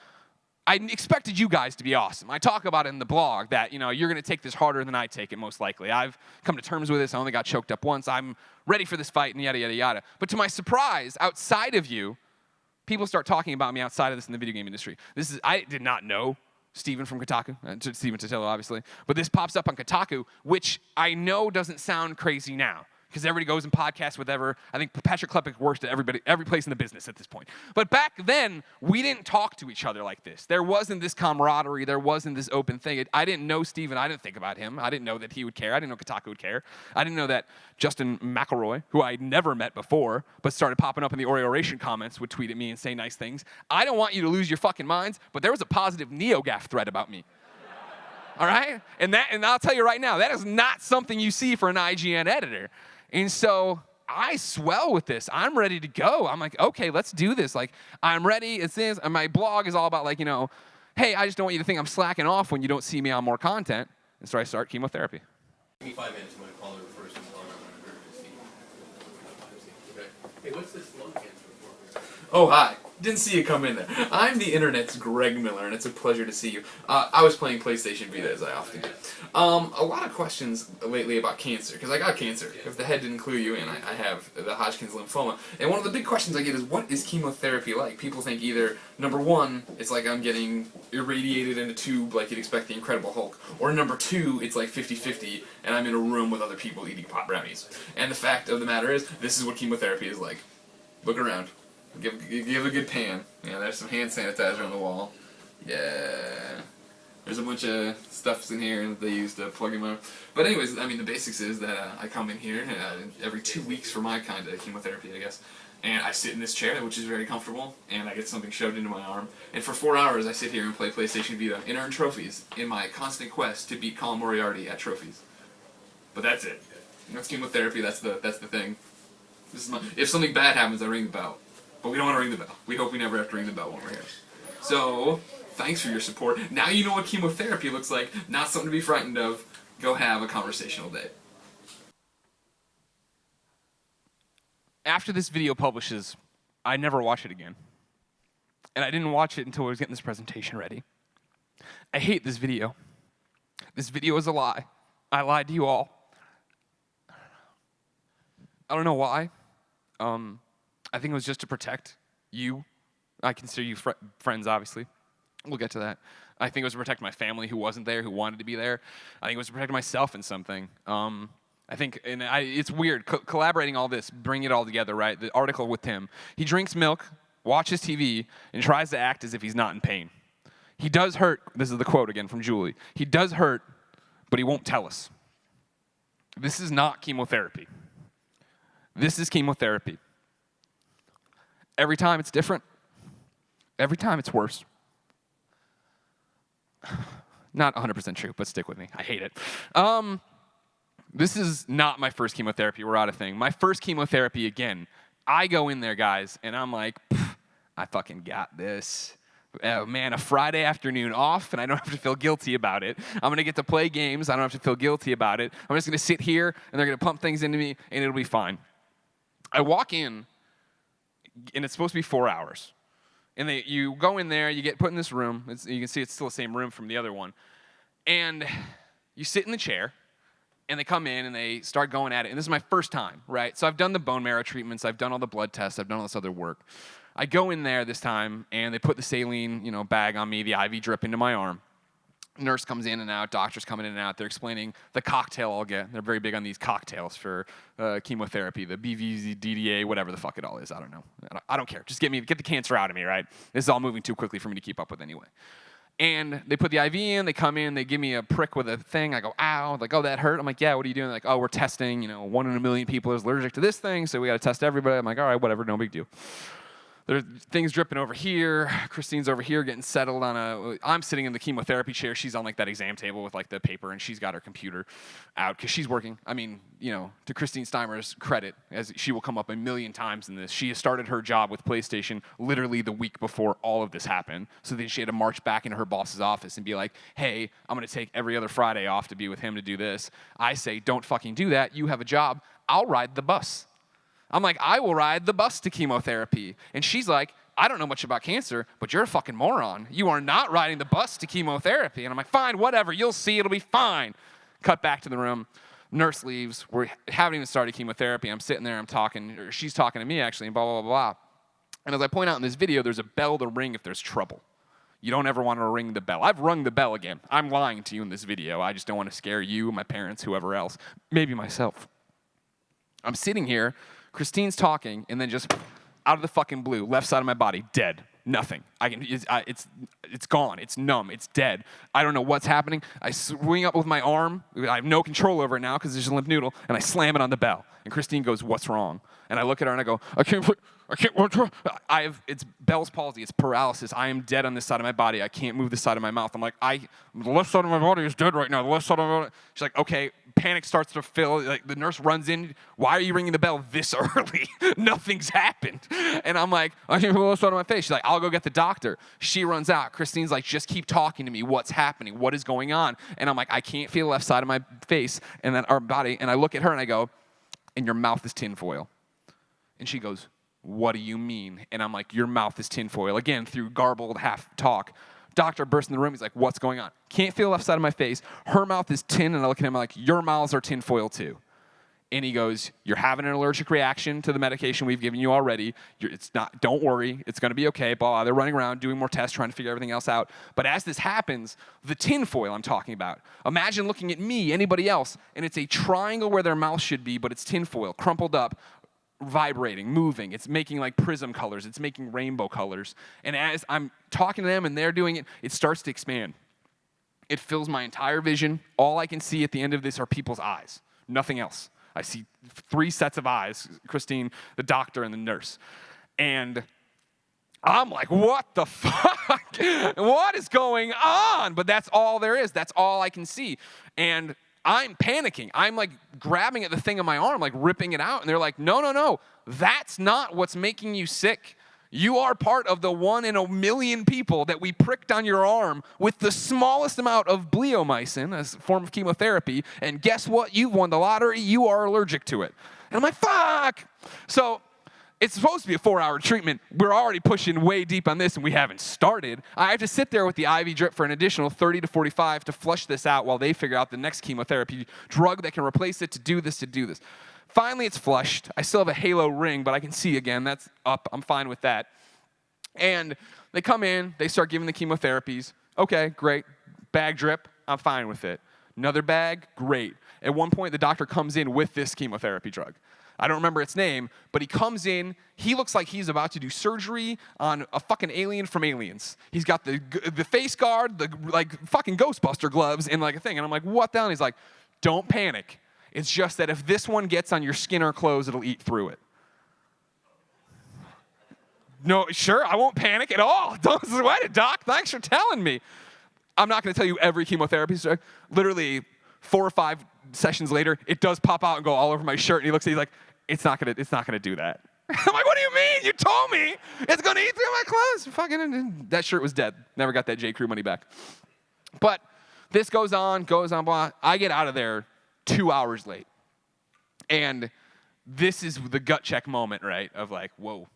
I expected you guys to be awesome. I talk about it in the blog that, you're going to take this harder than I take it, most likely. I've come to terms with this. I only got choked up once. I'm ready for this fight and yada, yada, yada. But to my surprise, outside of you, people start talking about me outside of this in the video game industry. I did not know Steven from Kotaku, Steven Totillo, obviously. But this pops up on Kotaku, which I know doesn't sound crazy now, because everybody goes and podcasts with I think Patrick Klepek works at every place in the business at this point. But back then, we didn't talk to each other like this. There wasn't this camaraderie. There wasn't this open thing. I didn't know Steven. I didn't think about him. I didn't know that he would care. I didn't know Kotaku would care. I didn't know that Justin McElroy, who I'd never met before, but started popping up in the Oreoration comments, would tweet at me and say nice things. I don't want you to lose your fucking minds, but there was a positive NeoGAF thread about me. All right? And I'll tell you right now, that is not something you see for an IGN editor. And so I swell with this. I'm ready to go. I'm like, okay, let's do this. Like, I'm ready. It's this. And my blog is all about hey, I just don't want you to think I'm slacking off when you don't see me on more content. And so I start chemotherapy. Give me 5 minutes. I'm going to call her first and blog on her. Okay. Hey, what's this lung cancer for? Oh, hi. Didn't see you come in there. I'm the internet's Greg Miller, and it's a pleasure to see you. I was playing PlayStation Vita, as I often do. A lot of questions lately about cancer, because I got cancer. If the head didn't clue you in, I have the Hodgkin's lymphoma. And one of the big questions I get is, what is chemotherapy like? People think either, number one, it's like I'm getting irradiated in a tube like you'd expect the Incredible Hulk, or number two, it's like 50-50, and I'm in a room with other people eating pot brownies. And the fact of the matter is, this is what chemotherapy is like. Look around. Give a good pan. Yeah, there's some hand sanitizer on the wall. Yeah. There's a bunch of stuffs in here that they use to plug in my... But anyways, I mean, the basics is that I come in here every 2 weeks for my kind of chemotherapy, I guess. And I sit in this chair, which is very comfortable, and I get something shoved into my arm. And for 4 hours, I sit here and play PlayStation Vita and earn trophies in my constant quest to beat Colin Moriarty at trophies. But that's it. That's chemotherapy. That's the thing. If something bad happens, I ring the bell. But we don't want to ring the bell. We hope we never have to ring the bell when we're here. So, thanks for your support. Now you know what chemotherapy looks like. Not something to be frightened of. Go have a conversational day. After this video publishes, I never watch it again. And I didn't watch it until I was getting this presentation ready. I hate this video. This video is a lie. I lied to you all. I don't know why. I think it was just to protect you. I consider you friends, obviously. We'll get to that. I think it was to protect my family who wasn't there, who wanted to be there. I think it was to protect myself in something. I think, it's weird, collaborating all this, bringing it all together, right? The article with Tim. He drinks milk, watches TV, and tries to act as if he's not in pain. He does hurt. This is the quote again from Julie. He does hurt, but he won't tell us. This is not chemotherapy. This is chemotherapy. Every time it's different. Every time it's worse. Not 100% true, but stick with me. I hate it. This is not my first chemotherapy. We're out of thing. My first chemotherapy, again, I go in there, guys, and I'm like, I fucking got this. Oh, man, a Friday afternoon off, and I don't have to feel guilty about it. I'm going to get to play games. I don't have to feel guilty about it. I'm just going to sit here, and they're going to pump things into me, and it'll be fine. I walk in, and it's supposed to be 4 hours. And you go in there, you get put in this room. You can see it's still the same room from the other one. And you sit in the chair, and they come in, and they start going at it. And this is my first time, right? So I've done the bone marrow treatments. I've done all the blood tests. I've done all this other work. I go in there this time, and they put the saline, bag on me, the IV drip into my arm. Nurse comes in and out, doctors coming in and out. They're explaining the cocktail I'll get. They're very big on these cocktails for chemotherapy, the BVZ, DDA, whatever the fuck it all is. I don't know. I don't care. Just get the cancer out of me, right? This is all moving too quickly for me to keep up with anyway. And they put the IV in, they come in, they give me a prick with a thing. I go, ow. Like, oh, that hurt? I'm like, yeah, what are you doing? They're like, oh, we're testing, 1 in a million people is allergic to this thing, so we got to test everybody. I'm like, all right, whatever, no big deal. There's things dripping over here. Christine's over here getting settled on I'm sitting in the chemotherapy chair. She's on like that exam table with like the paper, and she's got her computer out because she's working. I mean, to Christine Steimer's credit, as she will come up a million times in this, she has started her job with PlayStation literally the week before all of this happened. So then she had to march back into her boss's office and be like, hey, I'm going to take every other Friday off to be with him to do this. I say, don't fucking do that. You have a job. I'll ride the bus. I'm like, I will ride the bus to chemotherapy. And she's like, I don't know much about cancer, but you're a fucking moron. You are not riding the bus to chemotherapy. And I'm like, fine, whatever. You'll see. It'll be fine. Cut back to the room. Nurse leaves. We haven't even started chemotherapy. I'm sitting there. I'm talking. Or she's talking to me, actually, and blah, blah, blah, blah. And as I point out in this video, there's a bell to ring if there's trouble. You don't ever want to ring the bell. I've rung the bell again. I'm lying to you in this video. I just don't want to scare you, my parents, whoever else, maybe myself. I'm sitting here. Christine's talking, and then just out of the fucking blue, left side of my body, dead. Nothing. It's gone. It's numb. It's dead. I don't know what's happening. I swing up with my arm. I have no control over it now because there's a limp noodle, and I slam it on the bell. And Christine goes, "What's wrong?" And I look at her and I go, "I can't. What's wrong?" It's Bell's palsy. It's paralysis. I am dead on this side of my body. I can't move this side of my mouth. I'm like, the left side of my body is dead right now. The left side of my body. She's like, okay. Panic starts to fill. Like the nurse runs in. Why are you ringing the bell this early? Nothing's happened. And I'm like, I can't feel the left side of my face. She's like, I'll go get the doctor. She runs out. Christine's like, just keep talking to me. What's happening? What is going on? And I'm like, I can't feel the left side of my face and then our body. And I look at her and I go, and your mouth is tinfoil. And she goes, what do you mean? And I'm like, your mouth is tinfoil. Again, through garbled half talk. Doctor bursts in the room. He's like, what's going on? Can't feel the left side of my face. Her mouth is tin. And I look at him like, your mouths are tinfoil too. And he goes, you're having an allergic reaction to the medication we've given you already. Don't worry. It's going to be okay. Blah. They're running around doing more tests, trying to figure everything else out. But as this happens, the tinfoil I'm talking about, imagine looking at me, anybody else, and it's a triangle where their mouth should be, but it's tinfoil, crumpled up, vibrating, moving. It's making like prism colors. It's making rainbow colors. And as I'm talking to them and they're doing it, it starts to expand. It fills my entire vision. All I can see at the end of this are people's eyes. Nothing else. I see 3 sets of eyes, Christine, the doctor, and the nurse. And I'm like, what the fuck? What is going on? But that's all there is. That's all I can see. And I'm panicking. I'm like grabbing at the thing on my arm, like ripping it out. And they're like, no. That's not what's making you sick. You are part of the 1 in a million people that we pricked on your arm with the smallest amount of bleomycin, as a form of chemotherapy. And guess what? You've won the lottery. You are allergic to it. And I'm like, fuck. So it's supposed to be a 4-hour treatment. We're already pushing way deep on this, and we haven't started. I have to sit there with the IV drip for an additional 30 to 45 to flush this out while they figure out the next chemotherapy drug that can replace it to do this. Finally, it's flushed. I still have a halo ring, but I can see again. That's up. I'm fine with that. And they come in. They start giving the chemotherapies. Okay, great. Bag drip. I'm fine with it. Another bag. Great. At one point, the doctor comes in with this chemotherapy drug. I don't remember its name, but he comes in. He looks like he's about to do surgery on a fucking alien from Aliens. He's got the face guard, the like fucking Ghostbuster gloves, and like a thing. And I'm like, what the hell? And he's like, don't panic. It's just that if this one gets on your skin or clothes, it'll eat through it. No, sure, I won't panic at all. Don't sweat it, doc. Thanks for telling me. I'm not going to tell you every chemotherapy. Literally 4 or 5 sessions later, it does pop out and go all over my shirt. And he looks at me like, it's not gonna do that. I'm like, what do you mean? You told me it's gonna eat through my clothes. Fucking, that shirt was dead. Never got that J. Crew money back. But this goes on, blah. I get out of there 2 hours late. And this is the gut check moment, right? Of like, whoa,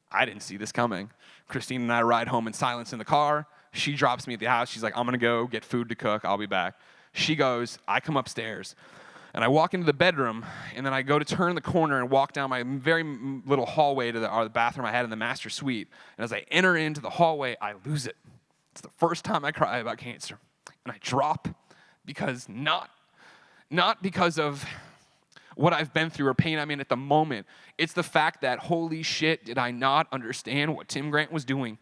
I didn't see this coming. Christine and I ride home in silence in the car. She drops me at the house. She's like, I'm gonna go get food to cook. I'll be back. She goes, I come upstairs. And I walk into the bedroom, and then I go to turn the corner and walk down my very little hallway to the bathroom I had in the master suite. And as I enter into the hallway, I lose it. It's the first time I cry about cancer. And I drop because not because of what I've been through or pain I'm in at the moment. It's the fact that, holy shit, did I not understand what Tim Grant was doing.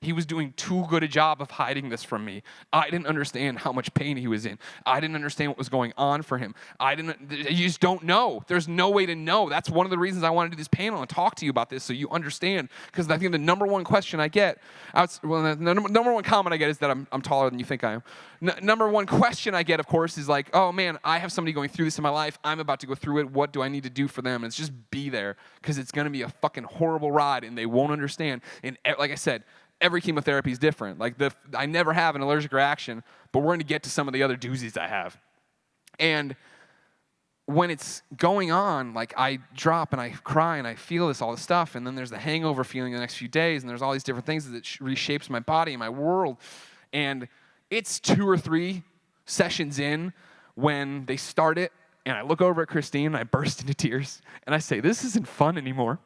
He was doing too good a job of hiding this from me. I didn't understand how much pain he was in. I didn't understand what was going on for him. You just don't know. There's no way to know. That's one of the reasons I want to do this panel and talk to you about this so you understand. Because I think the number one question I get, the number one comment I get is that I'm taller than you think I am. Number one question I get, of course, is like, oh man, I have somebody going through this in my life. I'm about to go through it. What do I need to do for them? And it's just be there, because it's going to be a fucking horrible ride and they won't understand. And like I said, every chemotherapy is different. Like I never have an allergic reaction, but we're going to get to some of the other doozies I have. And when it's going on, like I drop and I cry and I feel all this stuff, and then there's the hangover feeling the next few days, and there's all these different things that reshapes my body and my world. And it's 2 or 3 sessions in when they start it, and I look over at Christine and I burst into tears, and I say, this isn't fun anymore.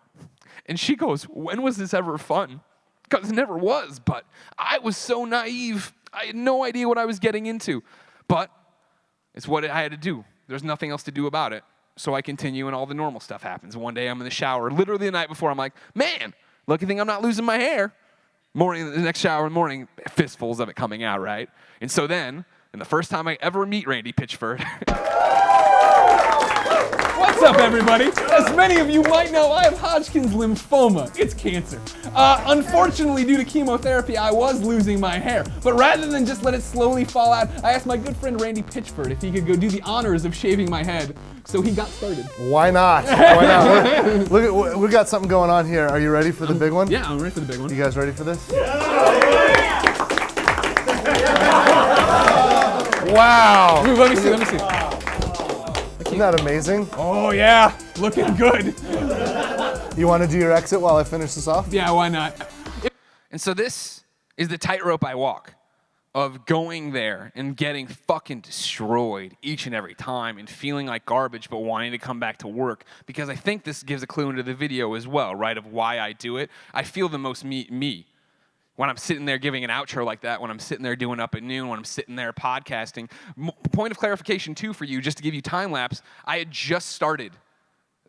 And she goes, when was this ever fun? Because it never was, but I was so naive. I had no idea what I was getting into. But it's what I had to do. There's nothing else to do about it. So I continue, and all the normal stuff happens. One day I'm in the shower, literally the night before, I'm like, man, lucky thing I'm not losing my hair. The next shower in the morning, fistfuls of it coming out, right? And so then, and the first time I ever meet Randy Pitchford, what's up, everybody? As many of you might know, I have Hodgkin's lymphoma. It's cancer. Unfortunately, due to chemotherapy, I was losing my hair. But rather than just let it slowly fall out, I asked my good friend Randy Pitchford if he could go do the honors of shaving my head. So he got started. Why not? Why not? Look, we got something going on here. Are you ready for the big one? Yeah, I'm ready for the big one. You guys ready for this? Wow. Let me see. Isn't that amazing? Oh yeah, looking good. You want to do your exit while I finish this off? Yeah, why not? and so this is the tightrope I walk of going there and getting fucking destroyed each and every time and feeling like garbage but wanting to come back to work, because I think this gives a clue into the video as well, right, of why I do it. I feel the most me. When I'm sitting there giving an outro like that, when I'm sitting there doing Up at Noon, when I'm sitting there podcasting. Point of clarification, too, for you, just to give you time lapse, I had just started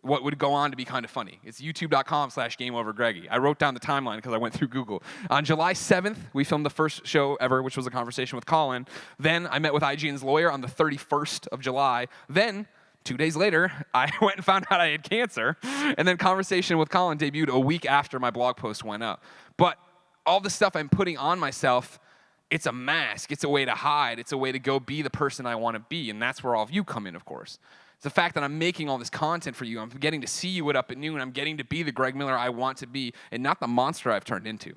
what would go on to be kind of funny. It's youtube.com/GameOverGreggy. I wrote down the timeline because I went through Google. On July 7th, we filmed the first show ever, which was a conversation with Colin. Then I met with IGN's lawyer on the 31st of July. Then 2 days later, I went and found out I had cancer. And then Conversation with Colin debuted a week after my blog post went up. But all the stuff I'm putting on myself, it's a mask. It's a way to hide. It's a way to go be the person I want to be. And that's where all of you come in, of course. It's the fact that I'm making all this content for you. I'm getting to see you at Up at Noon. I'm getting to be the Greg Miller I want to be and not the monster I've turned into.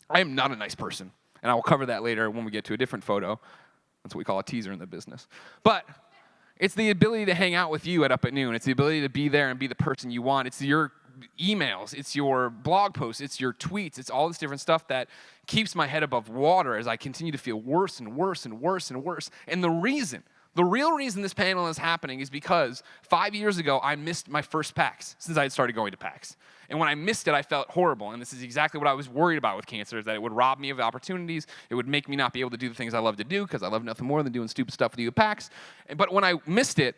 I am not a nice person. And I will cover that later when we get to a different photo. That's what we call a teaser in the business. But it's the ability to hang out with you at Up at Noon. It's the ability to be there and be the person you want. It's your emails, it's your blog posts, it's your tweets, it's all this different stuff that keeps my head above water as I continue to feel worse and worse and worse and worse. And the real reason this panel is happening is because 5 years ago, I missed my first PAX since I had started going to PAX. And when I missed it, I felt horrible. And this is exactly what I was worried about with cancer, is that it would rob me of opportunities. It would make me not be able to do the things I love to do, because I love nothing more than doing stupid stuff with you at PAX. But when I missed it,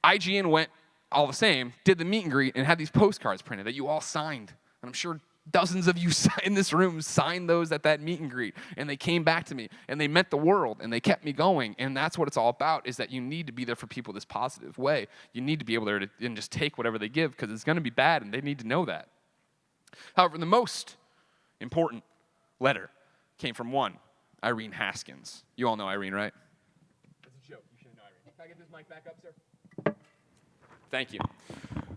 IGN went all the same, did the meet and greet, and had these postcards printed that you all signed. And I'm sure dozens of you in this room signed those at that meet and greet. And they came back to me, and they meant the world, and they kept me going. And that's what it's all about, is that you need to be there for people this positive way. You need to be able to and just take whatever they give, because it's going to be bad, and they need to know that. However, the most important letter came from one, Irene Haskins. You all know Irene, right? That's a joke. You should know Irene. Can I get this mic back up, sir? Thank you.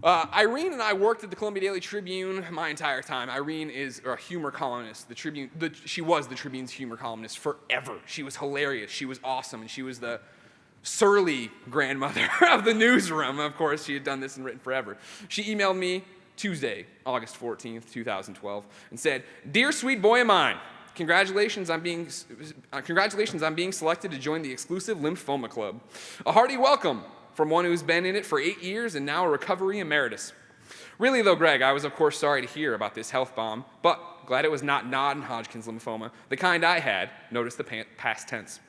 Irene and I worked at the Columbia Daily Tribune my entire time. Irene is a humor columnist. She was the Tribune's humor columnist forever. She was hilarious. She was awesome. And she was the surly grandmother of the newsroom. Of course, she had done this and written forever. She emailed me Tuesday, August 14th, 2012, and said, "Dear sweet boy of mine, congratulations on being selected to join the exclusive Lymphoma Club. A hearty welcome from one who's been in it for 8 years and now a recovery emeritus. Really though, Greg, I was of course sorry to hear about this health bomb, but glad it was not non-Hodgkin's lymphoma, the kind I had, notice the past tense.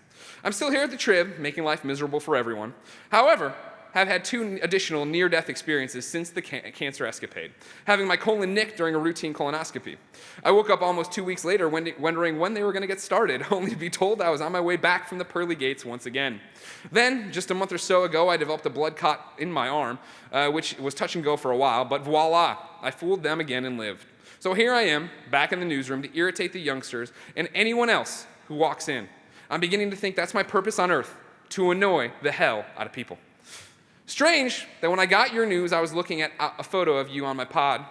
I'm still here at the Trib, making life miserable for everyone. However, have had 2 additional near-death experiences since the cancer escapade, having my colon nicked during a routine colonoscopy. I woke up almost 2 weeks later wondering when they were going to get started, only to be told I was on my way back from the pearly gates once again. Then, just a month or so ago, I developed a blood clot in my arm, which was touch and go for a while, but voila, I fooled them again and lived. So here I am, back in the newsroom to irritate the youngsters and anyone else who walks in. I'm beginning to think that's my purpose on Earth, to annoy the hell out of people. Strange that when I got your news, I was looking at a photo of you on my pod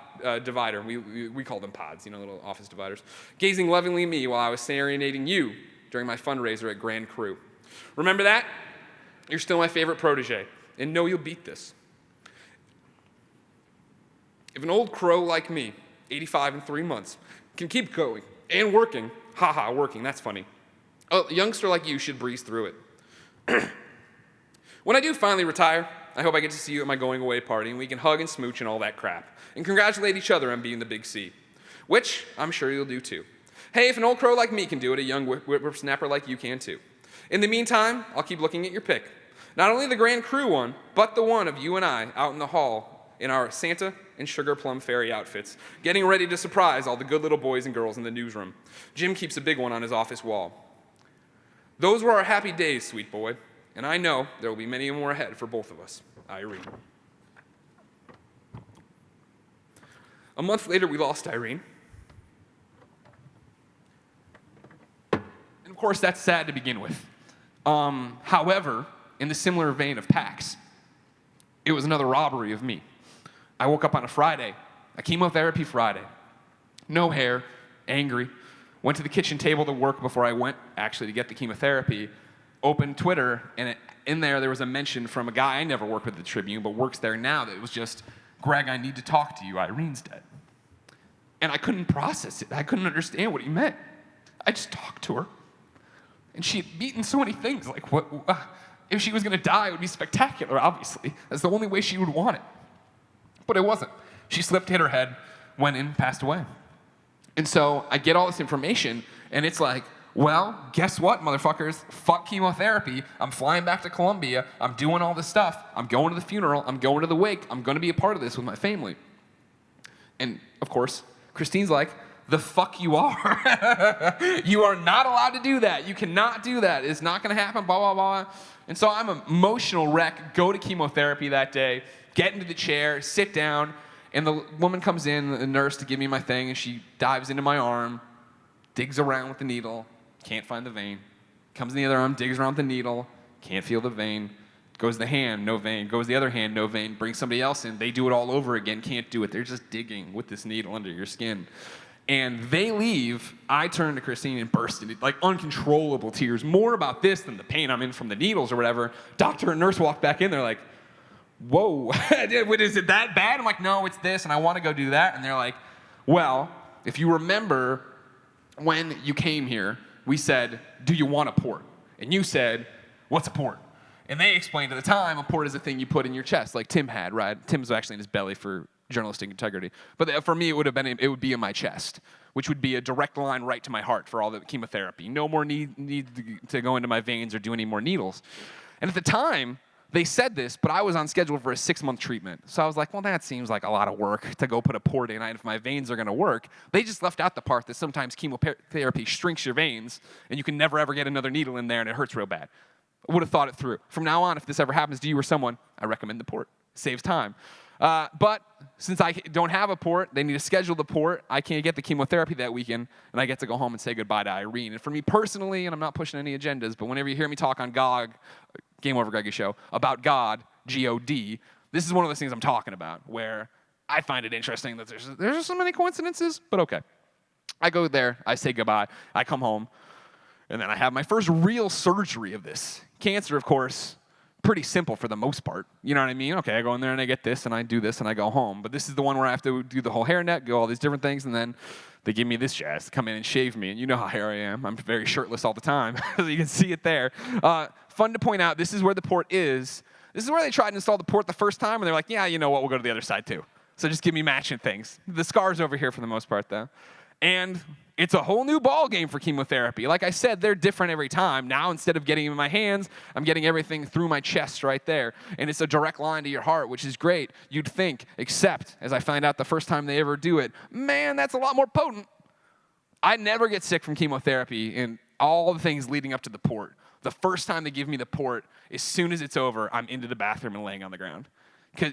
divider. We call them pods, little office dividers, gazing lovingly at me while I was serenading you during my fundraiser at Grand Cru. Remember that? You're still my favorite protege, and know you'll beat this. If an old crow like me, 85 in 3 months, can keep going and working, working, that's funny. A youngster like you should breeze through it. When I do finally retire, I hope I get to see you at my going away party and we can hug and smooch and all that crap and congratulate each other on being the big C, which I'm sure you'll do too. Hey, if an old crow like me can do it, a young whippersnapper like you can too. In the meantime, I'll keep looking at your pic. Not only the Grand Cru one, but the one of you and I out in the hall in our Santa and Sugar Plum Fairy outfits, getting ready to surprise all the good little boys and girls in the newsroom. Jim keeps a big one on his office wall. Those were our happy days, sweet boy. And I know there will be many more ahead for both of us. Irene. A month later, we lost Irene. And of course, that's sad to begin with. However, in the similar vein of PAX, it was another robbery of me. I woke up on a Friday, a chemotherapy Friday. No hair, angry. Went to the kitchen table to work before I went actually to get the chemotherapy. Opened Twitter, and in there was a mention from a guy I never worked with at the Tribune, but works there now, that it was just, Greg, I need to talk to you, Irene's dead. And I couldn't process it. I couldn't understand what he meant. I just talked to her. And she had beaten so many things, like, if she was gonna die, it would be spectacular, obviously. That's the only way she would want it. But it wasn't. She slipped, hit her head, went in, passed away. And so I get all this information, and it's like, well, guess what, motherfuckers? Fuck chemotherapy. I'm flying back to Columbia. I'm doing all this stuff. I'm going to the funeral. I'm going to the wake. I'm going to be a part of this with my family. And, of course, Christine's like, the fuck you are. You are not allowed to do that. You cannot do that. It's not going to happen, blah, blah, blah. And so I'm an emotional wreck, go to chemotherapy that day, get into the chair, sit down, and the woman comes in, the nurse, to give me my thing, and she dives into my arm, digs around with the needle, can't find the vein. Comes in the other arm, digs around with the needle, can't feel the vein. Goes the hand, no vein. Goes the other hand, no vein. Brings somebody else in, they do it all over again, can't do it. They're just digging with this needle under your skin. And they leave, I turn to Christine and burst into like uncontrollable tears, more about this than the pain I'm in from the needles or whatever. Doctor and nurse walk back in, they're like, whoa, is it that bad? I'm like, no, it's this, and I want to go do that. And they're like, well, if you remember when you came here, we said, do you want a port? And you said, what's a port? And they explained at the time, a port is a thing you put in your chest, like Tim had, right? Tim's actually in his belly for journalistic integrity. But for me, it would be in my chest, which would be a direct line right to my heart for all the chemotherapy. No more need to go into my veins or do any more needles. And at the time, they said this, but I was on schedule for a 6-month treatment. So I was like, well, that seems like a lot of work to go put a port in if my veins are going to work. They just left out the part that sometimes chemotherapy shrinks your veins, and you can never, ever get another needle in there, and it hurts real bad. I would have thought it through. From now on, if this ever happens to you or someone, I recommend the port. Saves time. But since I don't have a port, they need to schedule the port. I can't get the chemotherapy that weekend, and I get to go home and say goodbye to Irene. And for me personally, and I'm not pushing any agendas, but whenever you hear me talk on GOG, Game Over Greggy Show, about God, G-O-D, this is one of those things I'm talking about, where I find it interesting that there's just so many coincidences, but okay. I go there, I say goodbye, I come home, and then I have my first real surgery of this. Cancer, of course, pretty simple for the most part. You know what I mean? Okay, I go in there and I get this, and I do this, and I go home. But this is the one where I have to do the whole hairnet, go all these different things, and then they give me this jazz to come in and shave me. And you know how hairy I am. I'm very shirtless all the time, so you can see it there. Fun to point out, this is where the port is. This is where they tried to install the port the first time, and they're like, yeah, you know what, we'll go to the other side too. So just give me matching things. The scar's over here for the most part, though. And it's a whole new ball game for chemotherapy. Like I said, they're different every time. Now, instead of getting them in my hands, I'm getting everything through my chest right there. And it's a direct line to your heart, which is great, you'd think, except as I find out the first time they ever do it, man, that's a lot more potent. I never get sick from chemotherapy in all the things leading up to the port. The first time they give me the port, as soon as it's over, I'm into the bathroom and laying on the ground.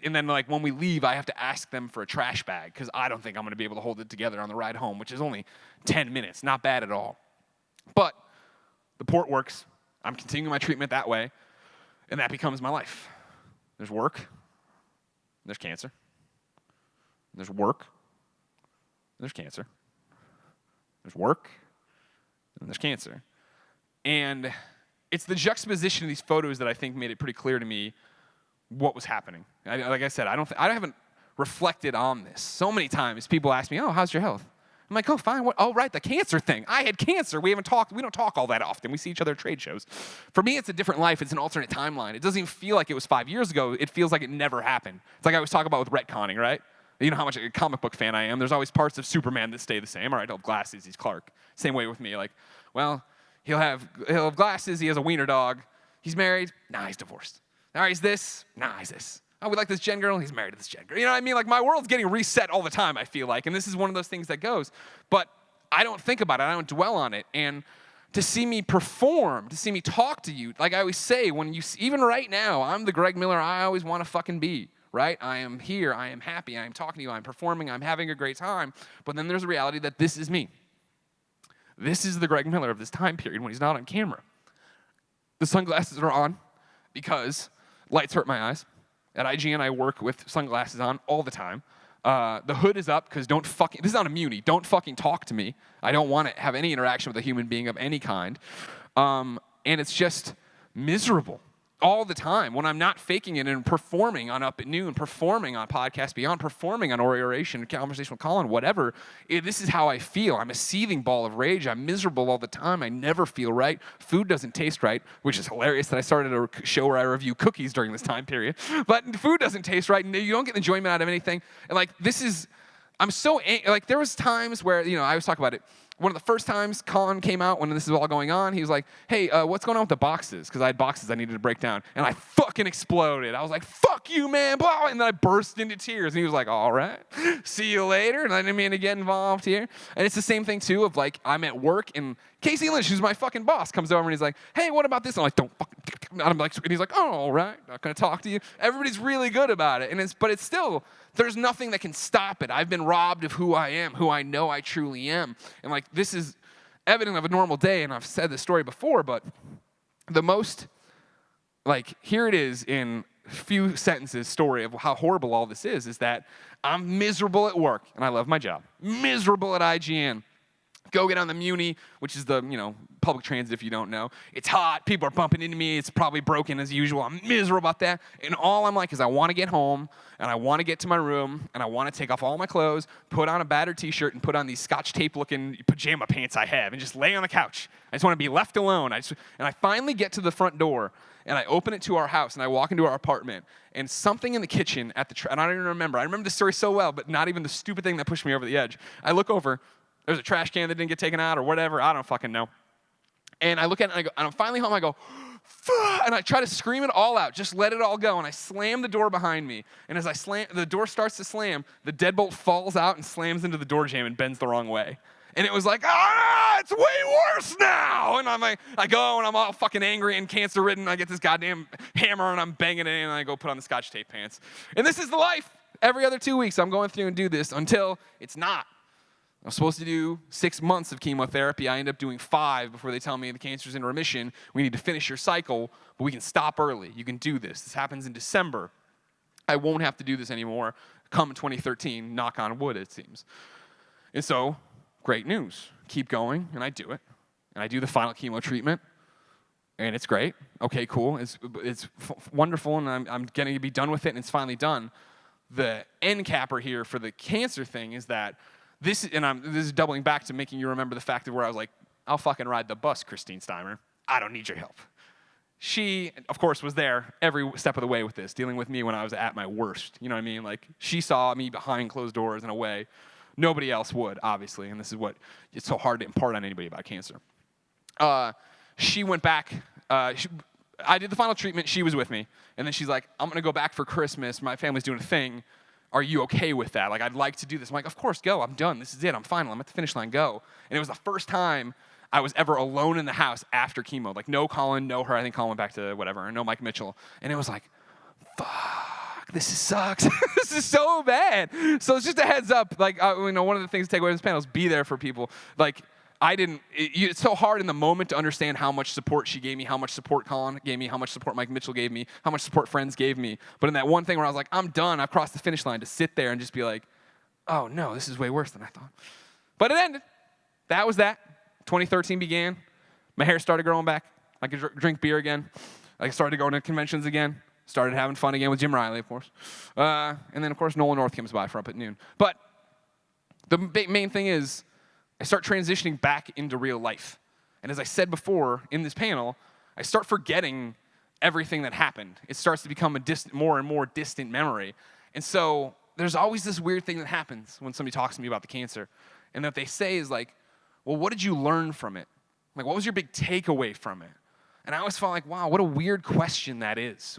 And then, like, when we leave, I have to ask them for a trash bag because I don't think I'm going to be able to hold it together on the ride home, which is only 10 minutes. Not bad at all. But the port works. I'm continuing my treatment that way, and that becomes my life. There's work. There's cancer. There's work. There's cancer. There's work. And there's cancer. And it's the juxtaposition of these photos that I think made it pretty clear to me what was happening. Like I said, I haven't reflected on this. So many times people ask me, oh, how's your health? I'm like, oh, fine. What? Oh, right, the cancer thing. I had cancer. We don't talk all that often. We see each other at trade shows. For me, it's a different life. It's an alternate timeline. It doesn't even feel like it was 5 years ago. It feels like it never happened. It's like I always talk about with retconning, right? You know how much a comic book fan I am. There's always parts of Superman that stay the same. All right, he'll have glasses. He's Clark. Same way with me. Like, well, he'll have glasses. He has a wiener dog. He's married. Nah, he's divorced. All right, he's this. Nah, he's this. Oh, we like this Jen girl. He's married to this Jen girl. You know what I mean? Like, my world's getting reset all the time, I feel like. And this is one of those things that goes. But I don't think about it. I don't dwell on it. And to see me perform, to see me talk to you, like I always say, even right now, I'm the Greg Miller I always want to fucking be, right? I am here. I am happy. I am talking to you. I'm performing. I'm having a great time. But then there's a reality that this is me. This is the Greg Miller of this time period when he's not on camera. The sunglasses are on because lights hurt my eyes. At IGN, I work with sunglasses on all the time. The hood is up because this is not a muni. Don't fucking talk to me. I don't want to have any interaction with a human being of any kind. And it's just miserable all the time when I'm not faking it and performing on Up at Noon, performing on Podcast Beyond, performing on Oration, Conversation with Colin, whatever. This is how I feel. I'm a seething ball of rage. I'm miserable all the time. I never feel right. Food doesn't taste right, which is hilarious that I started a show where I review cookies during this time period. But food doesn't taste right, and you don't get enjoyment out of anything. And like, I'm so, like, there was times where, I always talk about it. One of the first times Colin came out when this was all going on, he was like, hey, what's going on with the boxes? Because I had boxes I needed to break down. And I fucking exploded. I was like, fuck you, man. Blah. And then I burst into tears. And he was like, all right, see you later. And I didn't mean to get involved here. And it's the same thing, too, of like, I'm at work and Casey Lynch, who's my fucking boss, comes over and he's like, hey, what about this? And I'm like, don't fucking. And I'm like, and he's like, oh, all right, not going to talk to you. Everybody's really good about it. But it's still, there's nothing that can stop it. I've been robbed of who I am, who I know I truly am. And like, this is evident of a normal day. And I've said this story before, but the most, like, here it is in a few sentences story of how horrible all this is that I'm miserable at work. And I love my job. Miserable at IGN. Go get on the Muni, which is the, public transit if you don't know. It's hot. People are bumping into me. It's probably broken as usual. I'm miserable about that. And all I'm like is I want to get home, and I want to get to my room, and I want to take off all my clothes, put on a battered T-shirt, and put on these Scotch tape-looking pajama pants I have, and just lay on the couch. I just want to be left alone. And I finally get to the front door, and I open it to our house, and I walk into our apartment, and something in the kitchen at and I don't even remember. I remember the story so well, but not even the stupid thing that pushed me over the edge. I look over. There's a trash can that didn't get taken out or whatever. I don't fucking know. And I look at it and I go, and I'm finally home. I go, fuck, and I try to scream it all out. Just let it all go. And I slam the door behind me. And as the door starts to slam, the deadbolt falls out and slams into the door jamb and bends the wrong way. And it was like, it's way worse now. And I'm like, I go and I'm all fucking angry and cancer ridden. I get this goddamn hammer and I'm banging it in and I go put on the Scotch tape pants. And this is the life. Every other 2 weeks I'm going through and do this until it's not. I'm supposed to do 6 months of chemotherapy. I end up doing 5 before they tell me the cancer's in remission. We need to finish your cycle, but we can stop early. You can do this. This happens in December. I won't have to do this anymore come 2013, knock on wood, it seems. And so, great news. Keep going, and I do it. And I do the final chemo treatment, and it's great. Okay, cool. It's wonderful, and I'm getting to be done with it, and it's finally done. The end capper here for the cancer thing is that this is doubling back to making you remember the fact of where I was like, I'll fucking ride the bus, Christine Steimer. I don't need your help. she, of course, was there every step of the way with this, dealing with me when I was at my worst. You know what I mean? Like, she saw me behind closed doors in a way nobody else would, obviously, and this is what it's so hard to impart on anybody about cancer. She went back. I did the final treatment. She was with me, and then she's like, I'm going to go back for Christmas. My family's doing a thing. Are you okay with that? Like, I'd like to do this. I'm like, of course, go. I'm done. This is it. I'm final. I'm at the finish line. Go. And it was the first time I was ever alone in the house after chemo. Like, no Colin, no her. I think Colin went back to whatever, and no Mike Mitchell. And it was like, fuck, this sucks. This is so bad. So it's just a heads up. Like, one of the things to take away from this panel is be there for people. Like, it's so hard in the moment to understand how much support she gave me, how much support Colin gave me, how much support Mike Mitchell gave me, how much support friends gave me. But in that one thing where I was like, I'm done, I've crossed the finish line, to sit there and just be like, oh no, this is way worse than I thought. But it ended. That was that. 2013 began. My hair started growing back. I could drink beer again. I started going to conventions again. Started having fun again with Jim Riley, of course. And then, of course, Nolan North comes by for Up at Noon. But the main thing is, I start transitioning back into real life. And as I said before in this panel, I start forgetting everything that happened. It starts to become a more and more distant memory. And so there's always this weird thing that happens when somebody talks to me about the cancer. And that they say is like, well, what did you learn from it? Like, what was your big takeaway from it? And I always felt like, wow, what a weird question that is.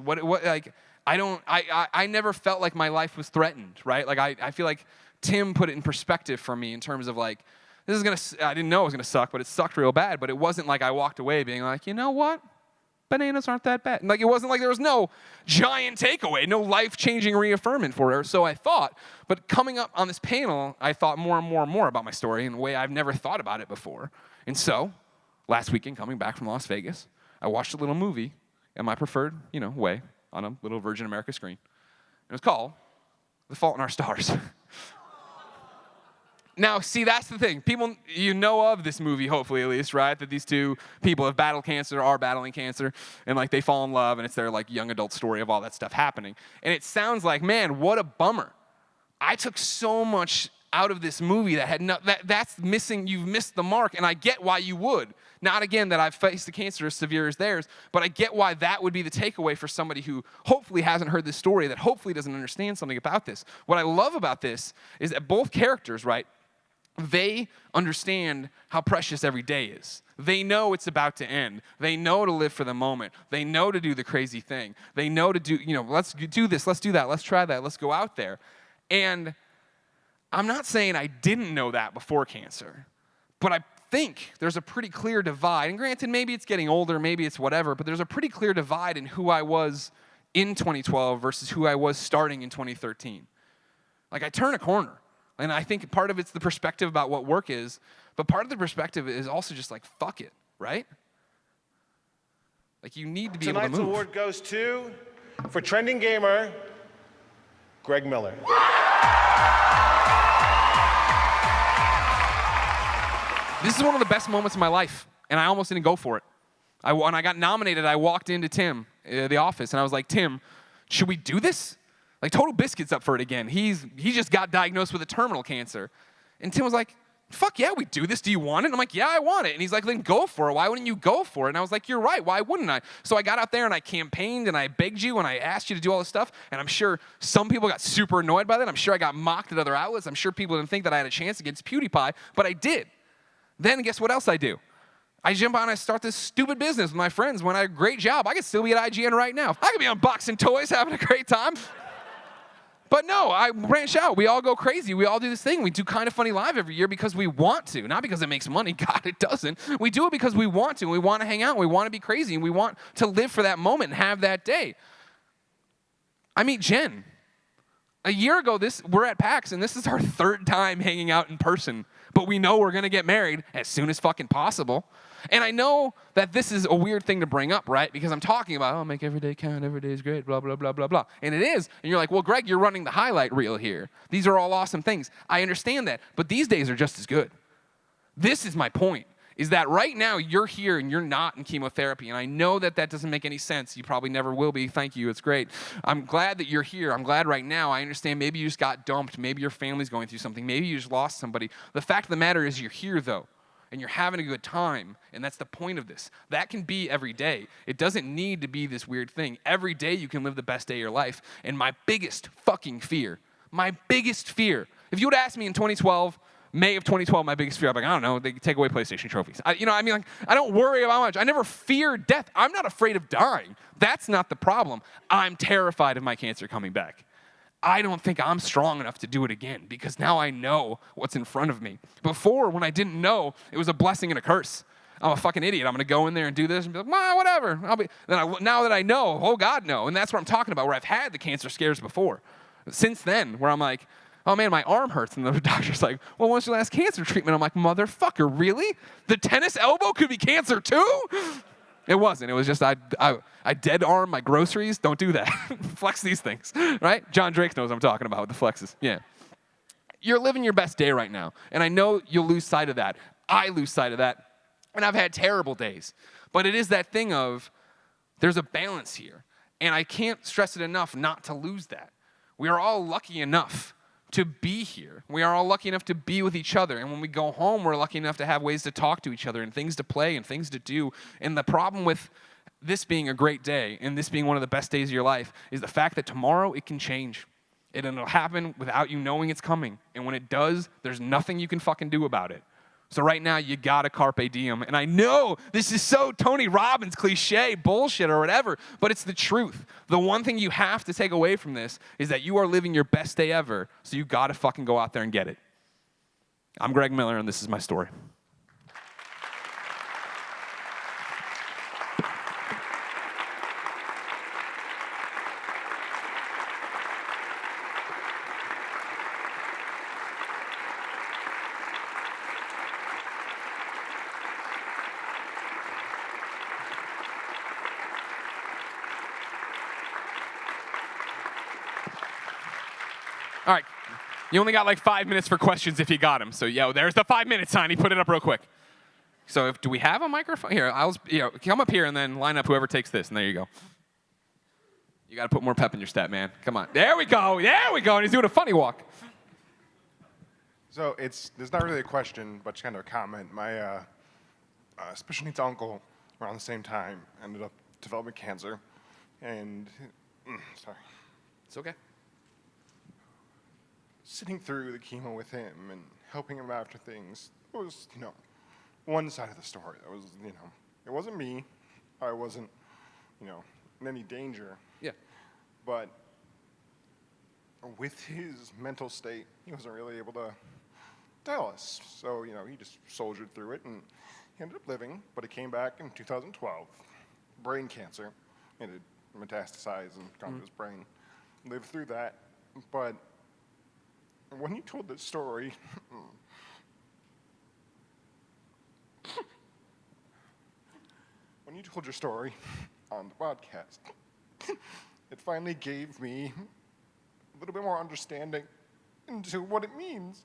I never felt like my life was threatened, right? Like, I feel like Tim put it in perspective for me in terms of like, I didn't know it was going to suck, but it sucked real bad. But it wasn't like I walked away being like, you know what? Bananas aren't that bad. Like, it wasn't like there was no giant takeaway, no life-changing reaffirmment for her. So I thought. But coming up on this panel, I thought more and more and more about my story in a way I've never thought about it before. And so, last weekend, coming back from Las Vegas, I watched a little movie in my preferred, way on a little Virgin America screen. It was called The Fault in Our Stars. Now, see, that's the thing. People, you know of this movie, hopefully at least, right? That these two people have battled cancer, are battling cancer, and like they fall in love, and it's their like young adult story of all that stuff happening. And it sounds like, man, what a bummer. I took so much out of this movie that had that's missing. You've missed the mark, and I get why you would. Not again that I've faced the cancer as severe as theirs, but I get why that would be the takeaway for somebody who hopefully hasn't heard this story, that hopefully doesn't understand something about this. What I love about this is that both characters, right? They understand how precious every day is. They know it's about to end. They know to live for the moment. They know to do the crazy thing. They know to do, let's do this, let's do that, let's try that, let's go out there. And I'm not saying I didn't know that before cancer, but I think there's a pretty clear divide. And granted, maybe it's getting older, maybe it's whatever, but there's a pretty clear divide in who I was in 2012 versus who I was starting in 2013. Like, I turn a corner. And I think part of it's the perspective about what work is, but part of the perspective is also just like, fuck it, right? Like, you need to be able to move. Tonight's award goes to, for Trending Gamer, Greg Miller. This is one of the best moments of my life, and I almost didn't go for it. When I got nominated, I walked into Tim, the office, and I was like, Tim, should we do this? Like, Total Biscuit's up for it again. He just got diagnosed with a terminal cancer. And Tim was like, fuck yeah, we do this. Do you want it? And I'm like, yeah, I want it. And he's like, then go for it. Why wouldn't you go for it? And I was like, you're right. Why wouldn't I? So I got out there and I campaigned and I begged you and I asked you to do all this stuff. And I'm sure some people got super annoyed by that. I'm sure I got mocked at other outlets. I'm sure people didn't think that I had a chance against PewDiePie, but I did. Then guess what else I do? I jump on and I start this stupid business with my friends. When I had a great job, I could still be at IGN right now. I could be unboxing toys, having a great time. But no, I branch out. We all go crazy. We all do this thing. We do Kind of Funny Live every year because we want to, not because it makes money. God, it doesn't. We do it because we want to. We want to hang out. We want to be crazy. And we want to live for that moment and have that day. I meet Jen. A year ago, we're at PAX, and this is our third time hanging out in person. But we know we're going to get married as soon as fucking possible. And I know that this is a weird thing to bring up, right? Because I'm talking about, make every day count, every day is great, blah, blah, blah, blah, blah. And it is. And you're like, well, Greg, you're running the highlight reel here. These are all awesome things. I understand that. But these days are just as good. This is my point, is that right now you're here and you're not in chemotherapy. And I know that that doesn't make any sense. You probably never will be. Thank you. It's great. I'm glad that you're here. I'm glad right now. I understand maybe you just got dumped. Maybe your family's going through something. Maybe you just lost somebody. The fact of the matter is you're here, though. and you're having a good time, and that's the point of this. That can be every day. It doesn't need to be this weird thing. Every day you can live the best day of your life. And my biggest fucking fear, if you would ask me in 2012, May of 2012, my biggest fear, I'm like, I don't know, they take away PlayStation trophies. I don't worry about much. I never fear death. I'm not afraid of dying. That's not the problem. I'm terrified of my cancer coming back. I don't think I'm strong enough to do it again because now I know what's in front of me. Before, when I didn't know, it was a blessing and a curse. I'm a fucking idiot. I'm going to go in there and do this and be like, well, whatever. Now that I know, oh, God, no. And that's what I'm talking about, where I've had the cancer scares before. Since then, where I'm like, oh, man, my arm hurts. And the doctor's like, well, when's your last cancer treatment? I'm like, motherfucker, really? The tennis elbow could be cancer too? It wasn't. It was just I dead arm my groceries. Don't do that. Flex these things, right? John Drake knows what I'm talking about with the flexes. Yeah. You're living your best day right now. And I know you'll lose sight of that. I lose sight of that. And I've had terrible days. But it is that thing of there's a balance here. And I can't stress it enough not to lose that. We are all lucky enough to be here. We are all lucky enough to be with each other. And when we go home, we're lucky enough to have ways to talk to each other and things to play and things to do. And the problem with this being a great day and this being one of the best days of your life is the fact that tomorrow it can change. It'll happen without you knowing it's coming. And when it does, there's nothing you can fucking do about it. So right now, you gotta carpe diem. And I know this is so Tony Robbins cliche bullshit or whatever, but it's the truth. The one thing you have to take away from this is that you are living your best day ever, so you gotta fucking go out there and get it. I'm Greg Miller, and this is my story. All right, you only got like 5 minutes for questions if you got them. So, there's the 5 minutes, honey. Put it up real quick. So, do we have a microphone? Here, come up here and then line up whoever takes this, and there you go. You got to put more pep in your step, man. Come on. There we go. And he's doing a funny walk. So, there's not really a question, but just kind of a comment. My special needs uncle, around the same time, ended up developing cancer. And, sorry. It's okay. Sitting through the chemo with him and helping him after things was, one side of the story. That was, it wasn't me. I wasn't, in any danger. Yeah. But with his mental state, he wasn't really able to tell us. So, he just soldiered through it and he ended up living, but it came back in 2012. Brain cancer. It had metastasized and gone to his brain. Lived through that, but when you told this story, when you told your story on the podcast, it finally gave me a little bit more understanding into what it means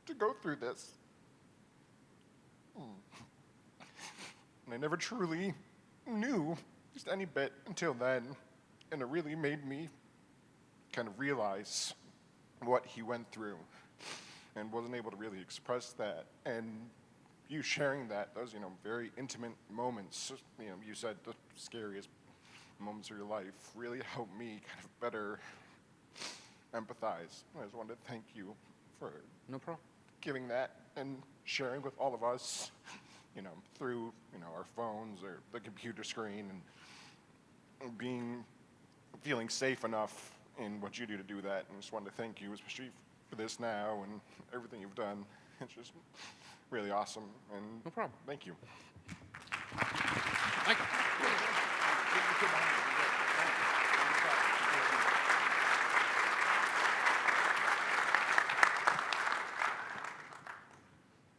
to go through this. And I never truly knew just any bit until then, and it really made me kind of realize what he went through and wasn't able to really express that. And you sharing that, those, very intimate moments, you said the scariest moments of your life really helped me kind of better empathize. I just wanted to thank you for No problem. giving that and sharing with all of us, through, our phones or the computer screen and feeling safe enough in what you do to do that, and just wanted to thank you, especially for this now and everything you've done. It's just really awesome, and No problem. thank you. Mike.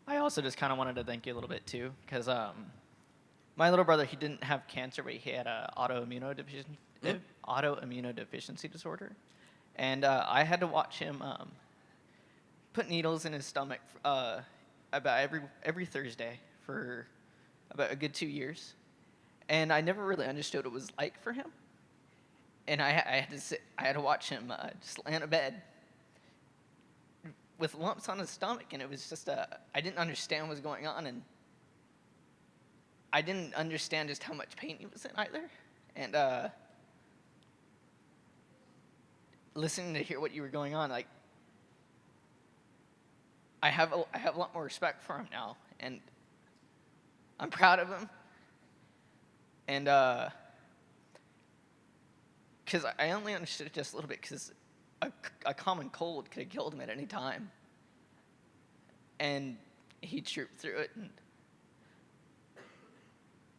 I also just kind of wanted to thank you a little bit too, because my little brother, he didn't have cancer, but he had a autoimmunodeficiency disorder, and I had to watch him put needles in his stomach about every Thursday for about a good 2 years, and I never really understood what it was like for him, and I had to watch him just lay on a bed with lumps on his stomach, and it was just I didn't understand what was going on, and I didn't understand just how much pain he was in either. And listening to hear what you were going on, like, I have a lot more respect for him now, and I'm proud of him. And because I only understood it just a little bit, because a common cold could have killed him at any time, and he trooped through it.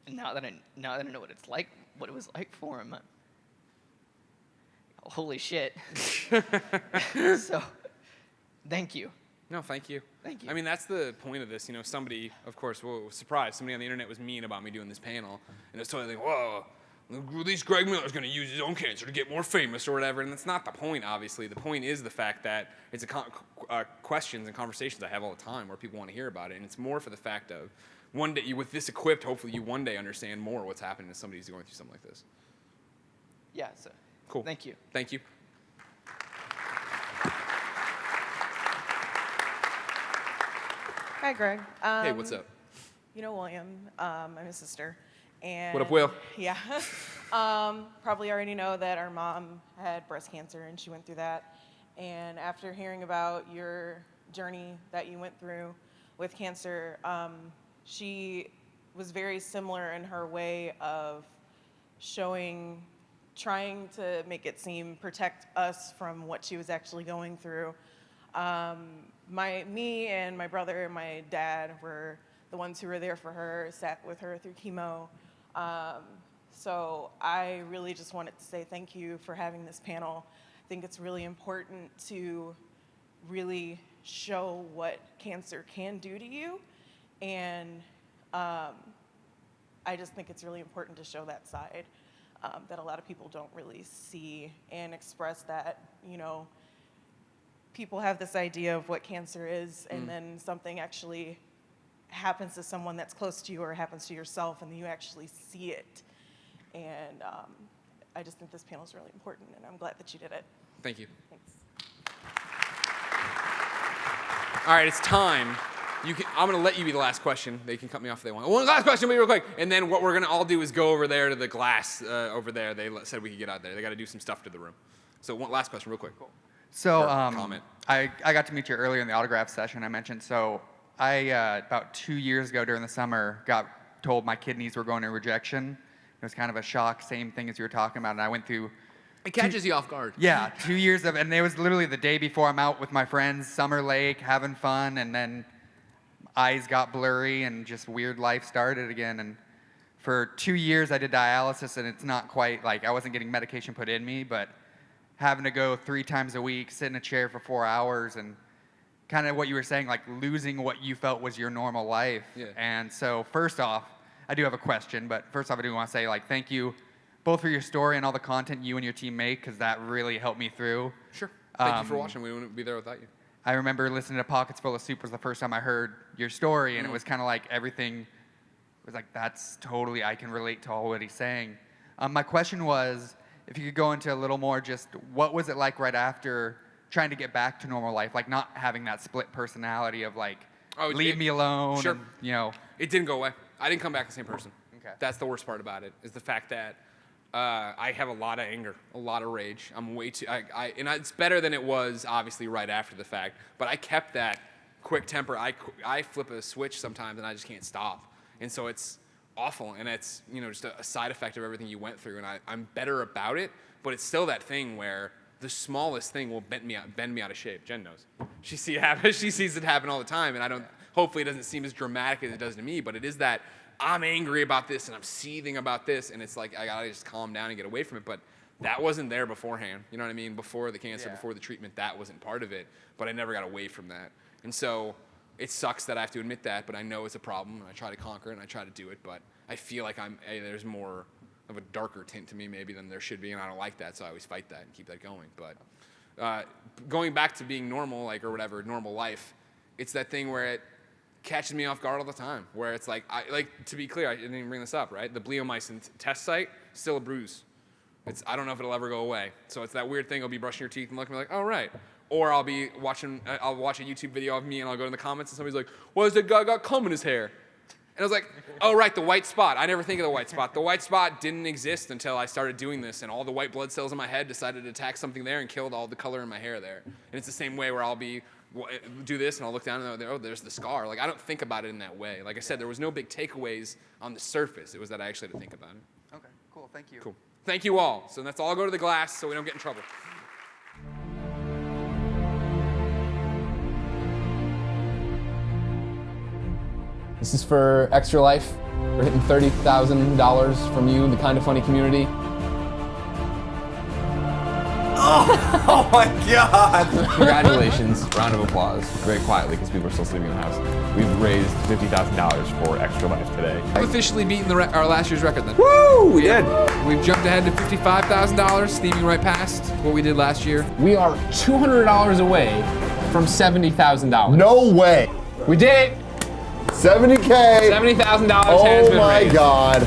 And now that I know what it was like for him, holy shit! So, thank you. No, thank you. Thank you. I mean, that's the point of this. You know, somebody, of course, was surprised. Somebody on the internet was mean about me doing this panel, and it's totally like, whoa, at least Greg Miller's going to use his own cancer to get more famous or whatever. And that's not the point, obviously. The point is the fact that it's questions and conversations I have all the time where people want to hear about it, and it's more for the fact of one day, with this equipped, hopefully you one day understand more what's happening to somebody who's going through something like this. Yeah. So. Cool. Thank you. Thank you. Hi, Greg. Hey, what's up? You know William. I'm his sister. And What up, Will? Yeah. Probably already know that our mom had breast cancer and she went through that. And after hearing about your journey that you went through with cancer, she was very similar in her way of trying to make it seem, protect us from what she was actually going through. Me and my brother and my dad were the ones who were there for her, sat with her through chemo. So I really just wanted to say thank you for having this panel. I think it's really important to really show what cancer can do to you. And I just think it's really important to show that side that a lot of people don't really see and express that, you know, people have this idea of what cancer is, and then something actually happens to someone that's close to you or happens to yourself, and you actually see it. And I just think this panel is really important, and I'm glad that you did it. Thank you. Thanks. All right, it's time. I'm going to let you be the last question. They can cut me off if they want. One last question, but real quick. And then what we're going to all do is go over there to the glass over there. They said we could get out there. They got to do some stuff to the room. So one last question, real quick. Cool. So comment. I got to meet you earlier in the autograph session I mentioned. So I, about 2 years ago during the summer, got told my kidneys were going to rejection. It was kind of a shock, same thing as you were talking about. And I went through... It catches you off guard. Yeah, 2 years of... And it was literally the day before I'm out with my friends, Summer Lake, having fun, and then eyes got blurry and just weird life started again. And for 2 years I did dialysis, and it's not quite like I wasn't getting medication put in me, but having to go 3 times a week, sit in a chair for 4 hours, and kind of what you were saying, like losing what you felt was your normal life. Yeah. And so first off, I do have a question, but first off I do want to say like thank you both for your story and all the content you and your team make, because that really helped me through. Sure. Thank you for watching. We wouldn't be there without you. I remember listening to Pockets Full of Soup was the first time I heard your story, and it was kind of like everything was like, that's totally, I can relate to all what he's saying. My question was, if you could go into a little more just what was it like right after trying to get back to normal life, like not having that split personality of like, leave me alone. Sure. And, you know. It didn't go away. I didn't come back the same person. Okay. That's the worst part about it, is the fact that I have a lot of anger, a lot of rage. I'm way too, and it's better than it was, obviously, right after the fact. But I kept that quick temper. I flip a switch sometimes, and I just can't stop. And so it's awful, and it's, you know, just a side effect of everything you went through. And I'm better about it, but it's still that thing where the smallest thing will bend me out of shape. Jen knows. She sees it happen all the time, and I don't. Hopefully, it doesn't seem as dramatic as it does to me, but it is that I'm angry about this and I'm seething about this, and it's like I gotta just calm down and get away from it. But that wasn't there beforehand. You know what I mean? Before the cancer, before the treatment, that wasn't part of it. But I never got away from that, and so it sucks that I have to admit that. But I know it's a problem, and I try to conquer it, and I try to do it. But I feel like there's more of a darker tint to me maybe than there should be, and I don't like that, so I always fight that and keep that going. But going back to being normal, like, or whatever, normal life, it's that thing where it catches me off guard all the time, where it's like, to be clear, I didn't even bring this up, right? The bleomycin test site, still a bruise. I don't know if it'll ever go away. So it's that weird thing, I'll be brushing your teeth and looking like, oh, right. Or I'll watch a YouTube video of me, and I'll go in the comments, and somebody's like, why has that guy got cum in his hair? And I was like, oh, right, the white spot. I never think of the white spot. The white spot didn't exist until I started doing this, and all the white blood cells in my head decided to attack something there and killed all the color in my hair there. And it's the same way where I'll do this, and I'll look down and oh, there's the scar. Like, I don't think about it in that way. Like I said, there was no big takeaways on the surface. It was that I actually had to think about it. Okay, cool. Thank you. Cool. Thank you all. So let's all go to the glass so we don't get in trouble. This is for Extra Life. We're hitting $30,000 from you, the Kind of Funny community. Oh my God! Congratulations. Round of applause. Very quietly because people are still sleeping in the house. We've raised $50,000 for Extra Life today. We've officially beaten our last year's record then. Woo! We did. We've jumped ahead to $55,000, steaming right past what we did last year. We are $200 away from $70,000. No way. We did it! $70K. $70,000 has Oh been my raised. God.